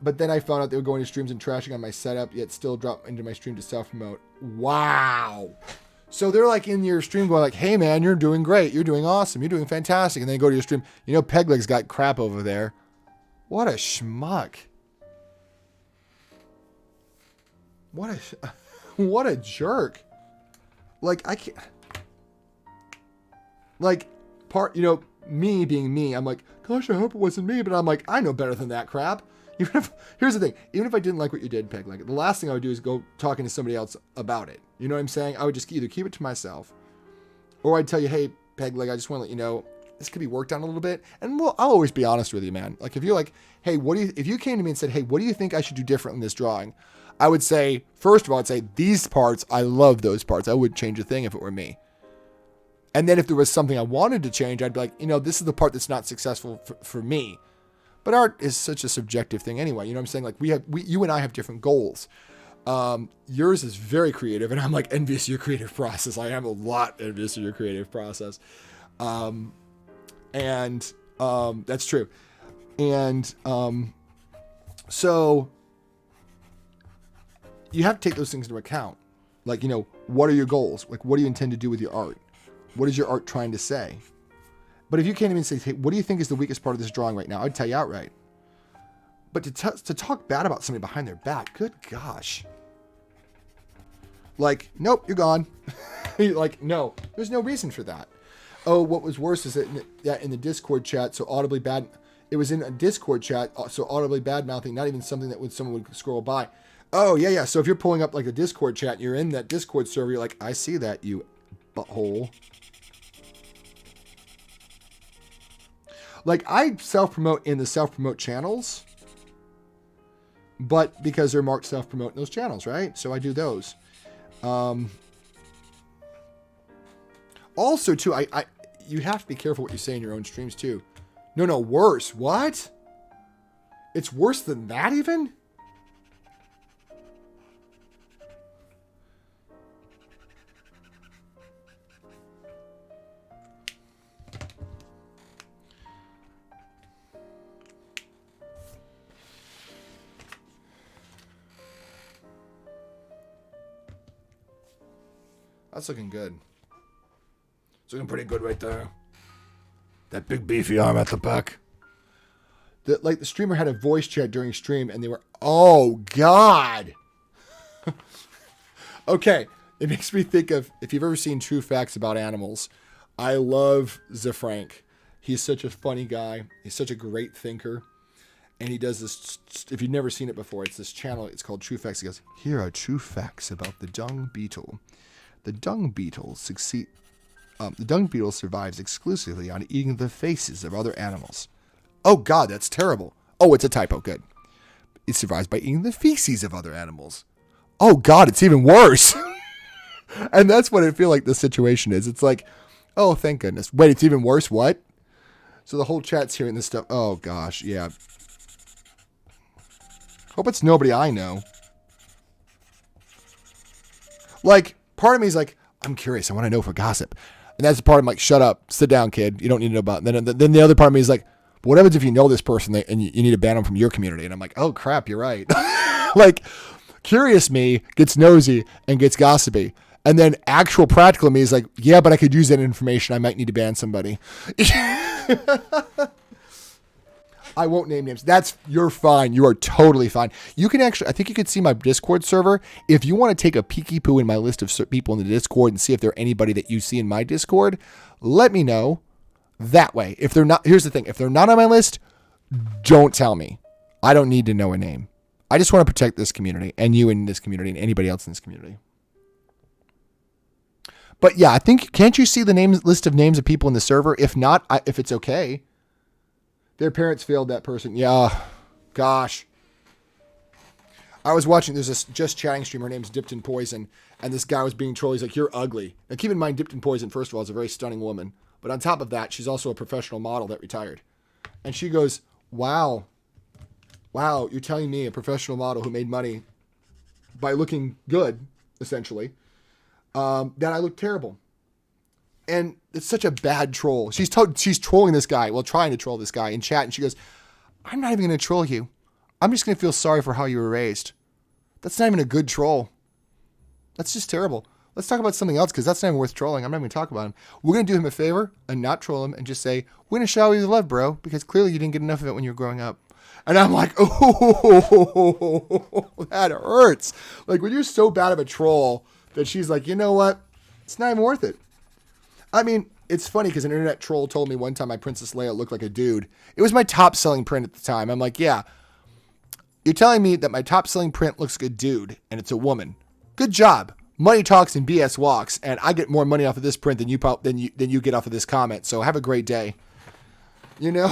But then I found out they were going to streams and trashing on my setup, yet still drop into my stream to self promote. Wow. So they're like in your stream going like, hey man, you're doing great. You're doing awesome. You're doing fantastic. And then they go to your stream. You know, Pegleg's got crap over there. What a schmuck. What a jerk. Like, I can't. Like, me being me, I'm like, gosh, I hope it wasn't me. But I'm like, I know better than that crap. Here's the thing. Even if I didn't like what you did, Peg, like, the last thing I would do is go talking to somebody else about it. You know what I'm saying? I would just either keep it to myself, or I'd tell you, hey, Peg, like, I just want to let you know, this could be worked on a little bit. And I'll always be honest with you, man. Like, if you're like, hey, if you came to me and said, hey, what do you think I should do different in this drawing? I would say, first of all, I'd say these parts, I love those parts. I wouldn't change a thing if it were me. And then if there was something I wanted to change, I'd be like, you know, this is the part that's not successful for me. But art is such a subjective thing anyway. You know what I'm saying? Like, you and I have different goals. Yours is very creative, and I'm like envious of your creative process. I am a lot envious of your creative process. That's true. And so you have to take those things into account. Like, you know, what are your goals? Like, what do you intend to do with your art? What is your art trying to say? But if you came to me and say, hey, what do you think is the weakest part of this drawing right now? I'd tell you outright. But to talk bad about somebody behind their back, good gosh. Like, nope, you're gone. Like, no, there's no reason for that. Oh, what was worse is that in the Discord chat, so audibly bad, it was in a Discord chat, so audibly bad mouthing, not even something that someone would scroll by. Oh, yeah. So if you're pulling up like a Discord chat and you're in that Discord server, you're like, I see that, you butthole. Like, I self-promote in the self-promote channels, but because they're marked self-promote in those channels, right? So I do those. Also, too, you have to be careful what you say in your own streams, too. No, worse. What? It's worse than that, even? That's looking good. It's looking pretty good right there. That big beefy arm at the back. The streamer had a voice chat during stream and they were, oh God. Okay. It makes me think of, if you've ever seen True Facts About Animals, I love Zafrank. He's such a funny guy. He's such a great thinker. And he does this, if you've never seen it before, it's this channel, it's called True Facts. He goes, here are true facts about the dung beetle. The dung beetle survives exclusively on eating the faces of other animals. Oh God, that's terrible. Oh, it's a typo. Good. It survives by eating the feces of other animals. Oh God, it's even worse. And that's what I feel like the situation is. It's like, oh, thank goodness. Wait, it's even worse? What? So the whole chat's hearing this stuff. Oh gosh, yeah. Hope it's nobody I know. Like, part of me is like, I'm curious. I want to know for gossip. And that's the part I'm like, shut up, sit down, kid. You don't need to know about it. Then the other part of me is like, but what happens if you know this person and you need to ban them from your community? And I'm like, oh crap, you're right. Like, curious me gets nosy and gets gossipy. And then actual practical me is like, yeah, but I could use that information. I might need to ban somebody. I won't name names. You're fine. You are totally fine. You can actually, I think you could see my Discord server. If you want to take a peeky poo in my list of people in the Discord and see if they're anybody that you see in my Discord, let me know that way. If they're not, here's the thing. If they're not on my list, don't tell me. I don't need to know a name. I just want to protect this community and you in this community and anybody else in this community. But yeah, I think, can't you see the list of names of people in the server? If not, if it's okay. Their parents failed that person. Yeah. Gosh. I was watching, there's this Just Chatting stream. Her name's Dipped in Poison. And this guy was being trolled. He's like, you're ugly. Now keep in mind, Dipped in Poison, first of all, is a very stunning woman. But on top of that, she's also a professional model that retired. And she goes, wow, you're telling me, a professional model who made money by looking good, essentially, that I look terrible. And it's such a bad troll. She's trolling this guy, trying to troll this guy in chat. And she goes, I'm not even going to troll you. I'm just going to feel sorry for how you were raised. That's not even a good troll. That's just terrible. Let's talk about something else because that's not even worth trolling. I'm not even going to talk about him. We're going to do him a favor and not troll him and just say, we're going to shower you with love, bro, because clearly you didn't get enough of it when you were growing up. And I'm like, oh, that hurts. Like when you're so bad of a troll that she's like, you know what? It's not even worth it. I mean, it's funny because an internet troll told me one time my Princess Leia looked like a dude. It was my top selling print at the time. I'm like, yeah, you're telling me that my top selling print looks like a dude and it's a woman. Good job. Money talks and BS walks, and I get more money off of this print than you get off of this comment. So have a great day. You know,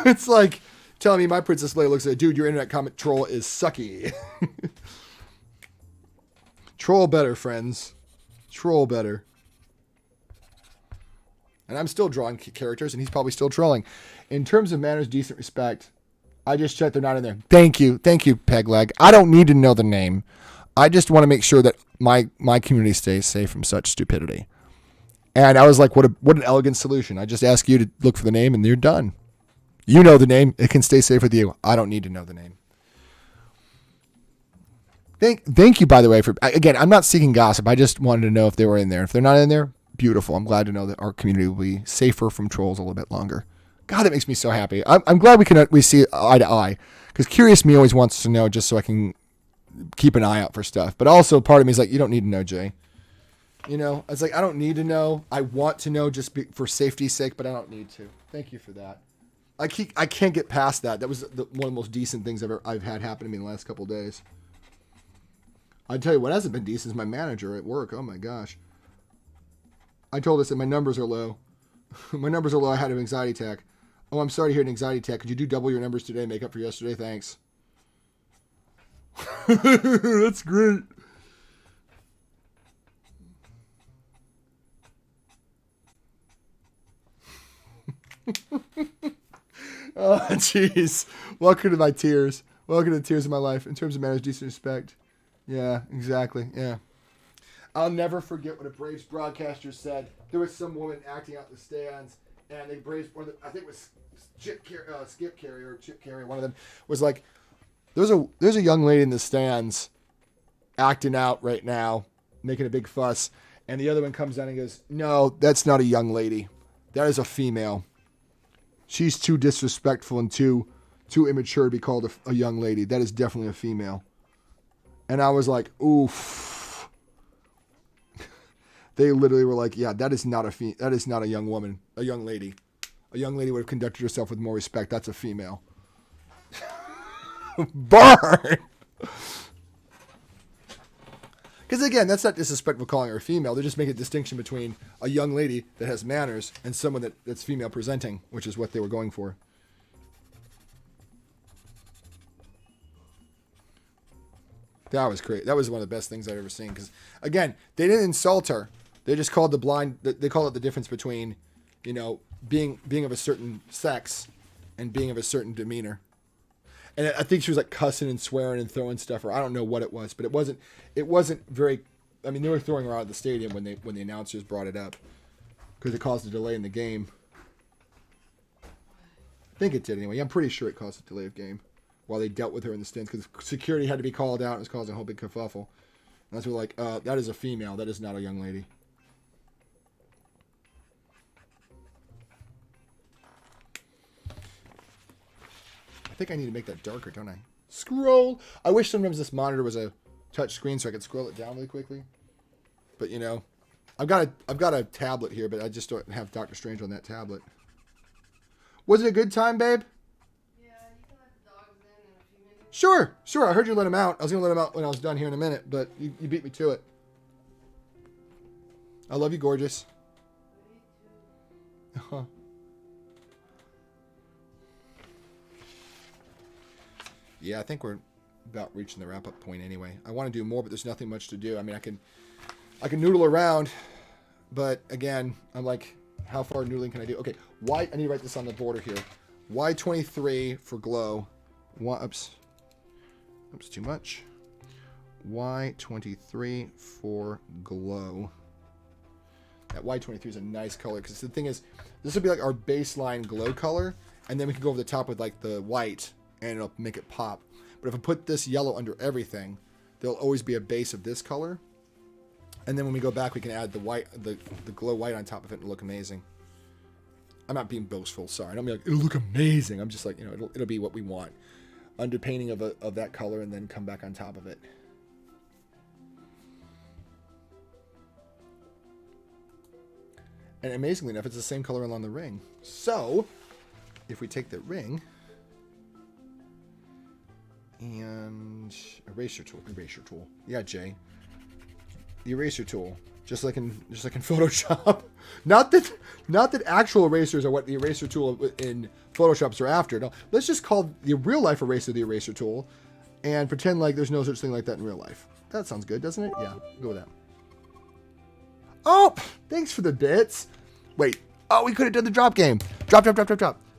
it's like telling me my Princess Leia looks like a dude. Your internet comment troll is sucky. Troll better, friends. Troll better. And I'm still drawing characters, and he's probably still trolling. In terms of manners, decent respect, I just checked they're not in there. Thank you, Pegleg. I don't need to know the name. I just want to make sure that my community stays safe from such stupidity. And I was like, what an elegant solution. I just ask you to look for the name, and you're done. You know the name. It can stay safe with you. I don't need to know the name. Thank you, by the way, for, again, I'm not seeking gossip. I just wanted to know if they were in there. If they're not in there, beautiful. I'm glad to know that our community will be safer from trolls a little bit longer. God, that makes me so happy. I'm glad we see eye to eye, because curious me always wants to know just so I can keep an eye out for stuff. But also part of me is like, you don't need to know, Jay. You know, it's like, I don't need to know. I want to know just for safety's sake, but I don't need to. Thank you for that. I can't get past that. That was one of the most decent things I've had happen to me in the last couple of days. I tell you what hasn't been decent is my manager at work. Oh my gosh. I told us that my numbers are low. My numbers are low. I had an anxiety attack. Oh, I'm sorry to hear an anxiety attack. Could you do double your numbers today, make up for yesterday? Thanks. That's great. Oh, jeez. Welcome to my tears. Welcome to the tears of my life. In terms of manners, decent respect. Yeah, exactly. Yeah. I'll never forget what a Braves broadcaster said. There was some woman acting out in the stands, and the Braves, I think it was Skip Carey, one of them, was like, there's a young lady in the stands acting out right now, making a big fuss, and the other one comes down and goes, no, that's not a young lady. That is a female. She's too disrespectful and too immature to be called a young lady. That is definitely a female. And I was like, oof. They literally were like, yeah, that is not a young woman, a young lady. A young lady would have conducted herself with more respect. That's a female. Burn! Because again, that's not disrespectful calling her a female. They're just making a distinction between a young lady that has manners and someone that's female presenting, which is what they were going for. That was great. That was one of the best things I've ever seen. Because again, they didn't insult her. They just called they called it the difference between, you know, being of a certain sex and being of a certain demeanor. And I think she was like cussing and swearing and throwing stuff, or I don't know what it was, but it wasn't very. I mean, they were throwing her out of the stadium when the announcers brought it up. because it caused a delay in the game. I think it did anyway. I'm pretty sure it caused a delay of game while they dealt with her in the stints because security had to be called out and it was causing a whole big kerfuffle. And that's what like, that is a female. That is not a young lady. I think I need to make that darker, don't I? Scroll. I wish sometimes this monitor was a touch screen so I could scroll it down really quickly. But you know, I've got a tablet here, but I just don't have Doctor Strange on that tablet. Was it a good time, babe? Yeah, you can let the dogs in a few minutes. Sure. I heard you let him out. I was going to let him out when I was done here in a minute, but you beat me to it. I love you, gorgeous. Uh-huh. Yeah, I think we're about reaching the wrap-up point anyway. I want to do more, but there's nothing much to do. I mean, I can noodle around, but again, I'm like, how far noodling can I do? Okay, I need to write this on the border here. Y23 for glow. Oops, too much. Y23 for glow. That Y23 is a nice color because the thing is, this will be like our baseline glow color, and then we can go over the top with like the white, and it'll make it pop. But if I put this yellow under everything, there'll always be a base of this color. And then when we go back, we can add the white, the glow white on top of it and it'll look amazing. I'm not being boastful, sorry. I don't mean like, it'll look amazing. I'm just like, you know, it'll be what we want. Underpainting of that color and then come back on top of it. And amazingly enough, it's the same color along the ring. So, if we take the ring and eraser tool. Yeah, Jay. The eraser tool, just like in Photoshop. Not that actual erasers are what the eraser tool in Photoshops are after. No, let's just call the real life eraser the eraser tool, and pretend like there's no such thing like that in real life. That sounds good, doesn't it? Yeah, go with that. Oh, thanks for the bits. Wait. Oh, we could have done the drop game. Drop.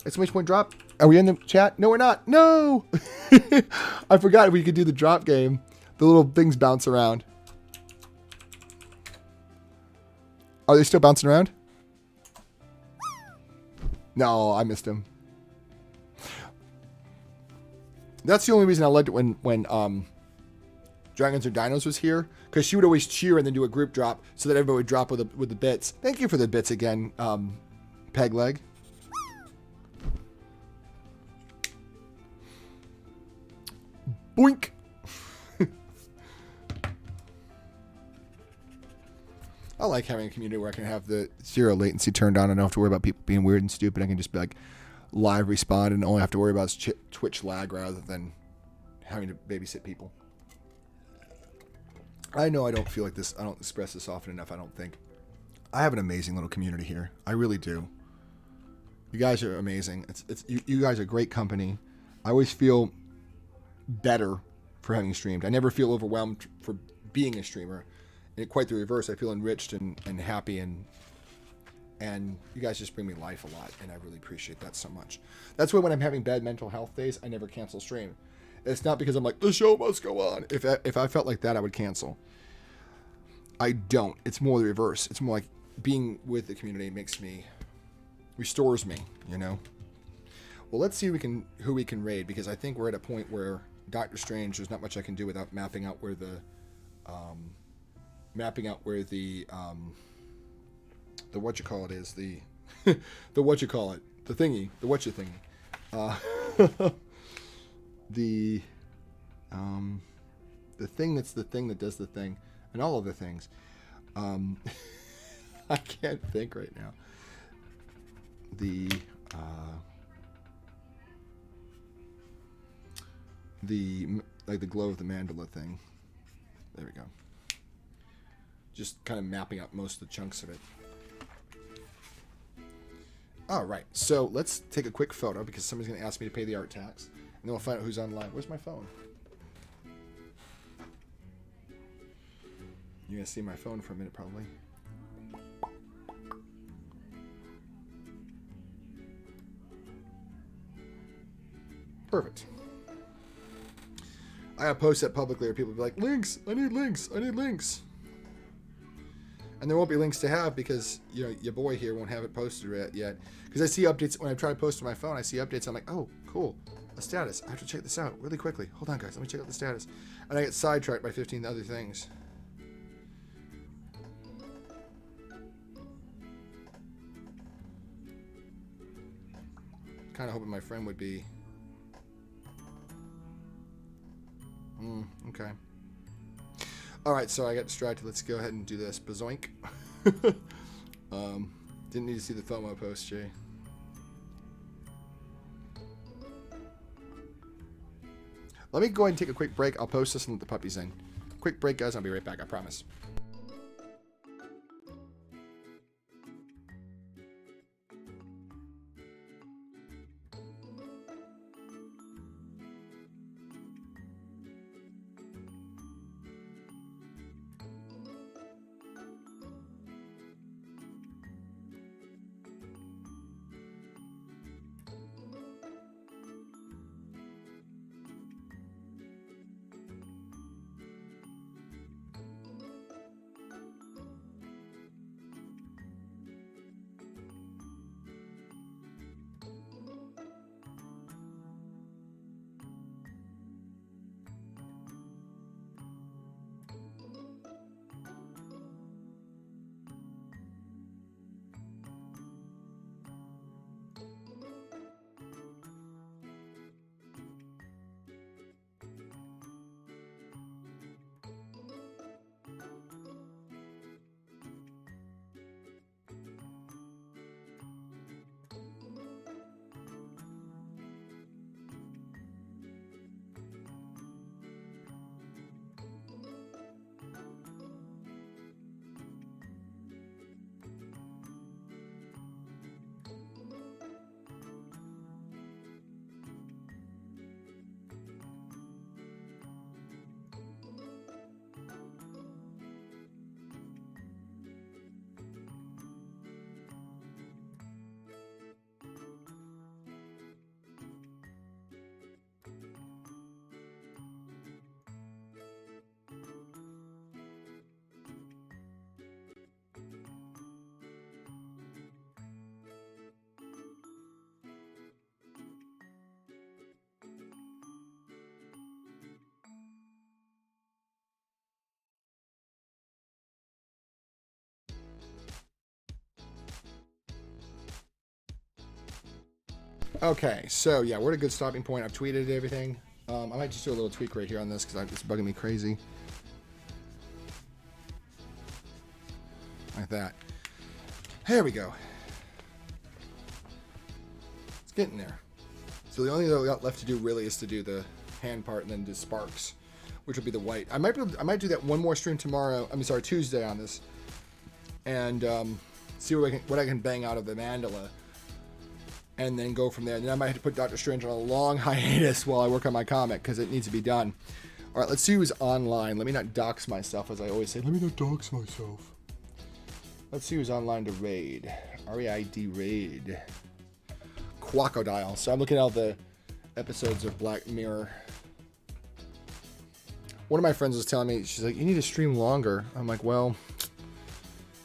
Exclamation point drop. Are we in the chat? No, we're not. No. I forgot we could do the drop game. The little things bounce around. Are they still bouncing around? No, I missed him. That's the only reason I liked it when Dragons or Dinos was here, because she would always cheer and then do a group drop so that everybody would drop with the bits. Thank you for the bits again, Peg Leg. Boink. I like having a community where I can have the zero latency turned on. I don't have to worry about people being weird and stupid. I can just be like live respond and all I have to worry about is Twitch lag rather than having to babysit people. I know I don't feel like this. I don't express this often enough, I don't think. I have an amazing little community here. I really do. You guys are amazing. You guys are great company. I always feel better for having streamed. I never feel overwhelmed for being a streamer. And quite the reverse. I feel enriched and happy and you guys just bring me life a lot, and I really appreciate that so much. That's why when I'm having bad mental health days, I never cancel stream. It's not because I'm like, the show must go on. If I felt like that, I would cancel. I don't. It's more the reverse. It's more like being with the community restores me, you know? Well, let's see who we can raid, because I think we're at a point where Doctor Strange, there's not much I can do without mapping out where the whatchamacallit is, the whatchamacallit, the thingy, the whatchathingy. The thing that's the thing that does the thing, and all of the things. I can't think right now. The glow of the mandala thing. There we go. Just kind of mapping out most of the chunks of it. All right, so let's take a quick photo because somebody's going to ask me to pay the art tax, and then we'll find out who's online. Where's my phone? You're going to see my phone for a minute, probably. Perfect. I gotta post that publicly, or people will be like, links! I need links! I need links! And there won't be links to have because, you know, your boy here won't have it posted yet. Because I see updates, when I try to post to my phone, I see updates, I'm like, oh, cool, a status. I have to check this out really quickly. Hold on, guys, let me check out the status. And I get sidetracked by 15 other things. Kind of hoping my friend would be... okay. Alright, so I got distracted. Let's go ahead and do this. Bazoink. Didn't need to see the FOMO post, Jay. Let me go ahead and take a quick break. I'll post this and let the puppies in. Quick break, guys. I'll be right back, I promise. Okay, so yeah, we're at a good stopping point. I've tweeted everything. I might just do a little tweak right here on this because it's bugging me crazy. Like that. There we go. It's getting there. So the only thing that we got left to do really is to do the hand part and then do sparks, which will be the white. I might do that one more stream tomorrow. Tuesday on this, and see what I can bang out of the mandala. And then go from there. And then I might have to put Doctor Strange on a long hiatus while I work on my comic because it needs to be done. All right, let's see who's online. Let me not dox myself, as I always say. Let me not dox myself. Let's see who's online to raid. R-E-I-D raid. Quackodile. So I'm looking at all the episodes of Black Mirror. One of my friends was telling me, she's like, you need to stream longer. I'm like, well,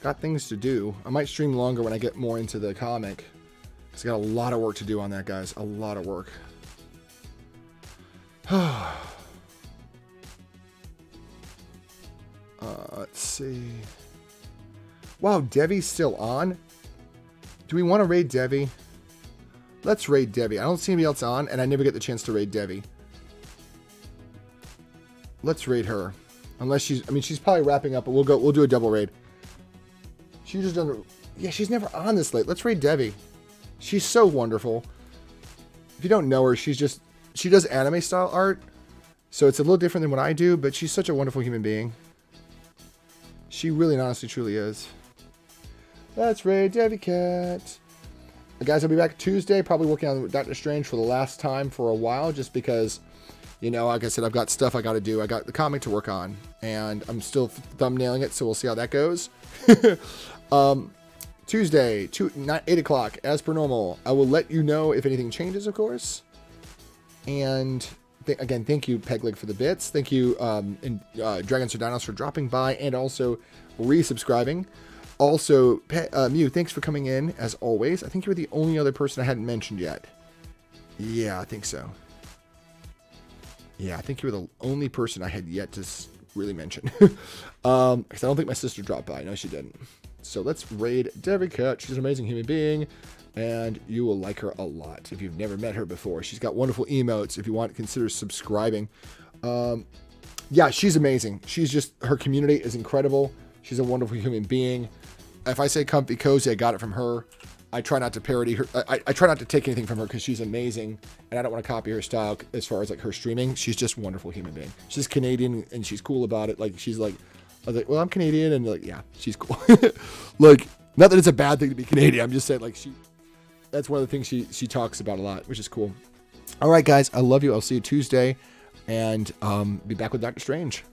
got things to do. I might stream longer when I get more into the comic. It's got a lot of work to do on that, guys. A lot of work. Let's see. Wow, Devi's still on? Do we want to raid Devi? Let's raid Devi. I don't see anybody else on, and I never get the chance to raid Devi. Let's raid her. Unless she's probably wrapping up, but we'll do a double raid. She just done. Yeah, she's never on this late. Let's raid Devi. She's so wonderful. If you don't know her, she does anime style art. So it's a little different than what I do, but she's such a wonderful human being. She really and honestly truly is. Let's raid Devi Cat. Guys, I'll be back Tuesday, probably working on Doctor Strange for the last time for a while, just because, you know, like I said, I've got stuff I got to do. I got the comic to work on, and I'm still thumbnailing it, so we'll see how that goes. Tuesday, 8 o'clock, as per normal. I will let you know if anything changes, of course. And again, thank you, Pegleg, for the bits. Thank you, and Dragons or Dinos for dropping by and also resubscribing. Also, Mew, thanks for coming in, as always. I think you were the only other person I hadn't mentioned yet. Yeah, I think so. Yeah, I think you were the only person I had yet to really mention. Because I don't think my sister dropped by. No, she didn't. So let's raid Debbie Cat. She's an amazing human being, and you will like her a lot if you've never met her before. She's got wonderful emotes. If you want, consider subscribing. Yeah, she's amazing. She's just, her community is incredible. She's a wonderful human being. If I say comfy cozy, I got it from her. I try not to parody her. I try not to take anything from her because she's amazing, and I don't want to copy her style as far as like her streaming. She's just a wonderful human being. She's Canadian and she's cool about it. Like she's like, I was like, well, I'm Canadian, and like, yeah, she's cool. Like, not that it's a bad thing to be Canadian. I'm just saying, like, that's one of the things she talks about a lot, which is cool. All right, guys, I love you. I'll see you Tuesday, and be back with Dr. Strange.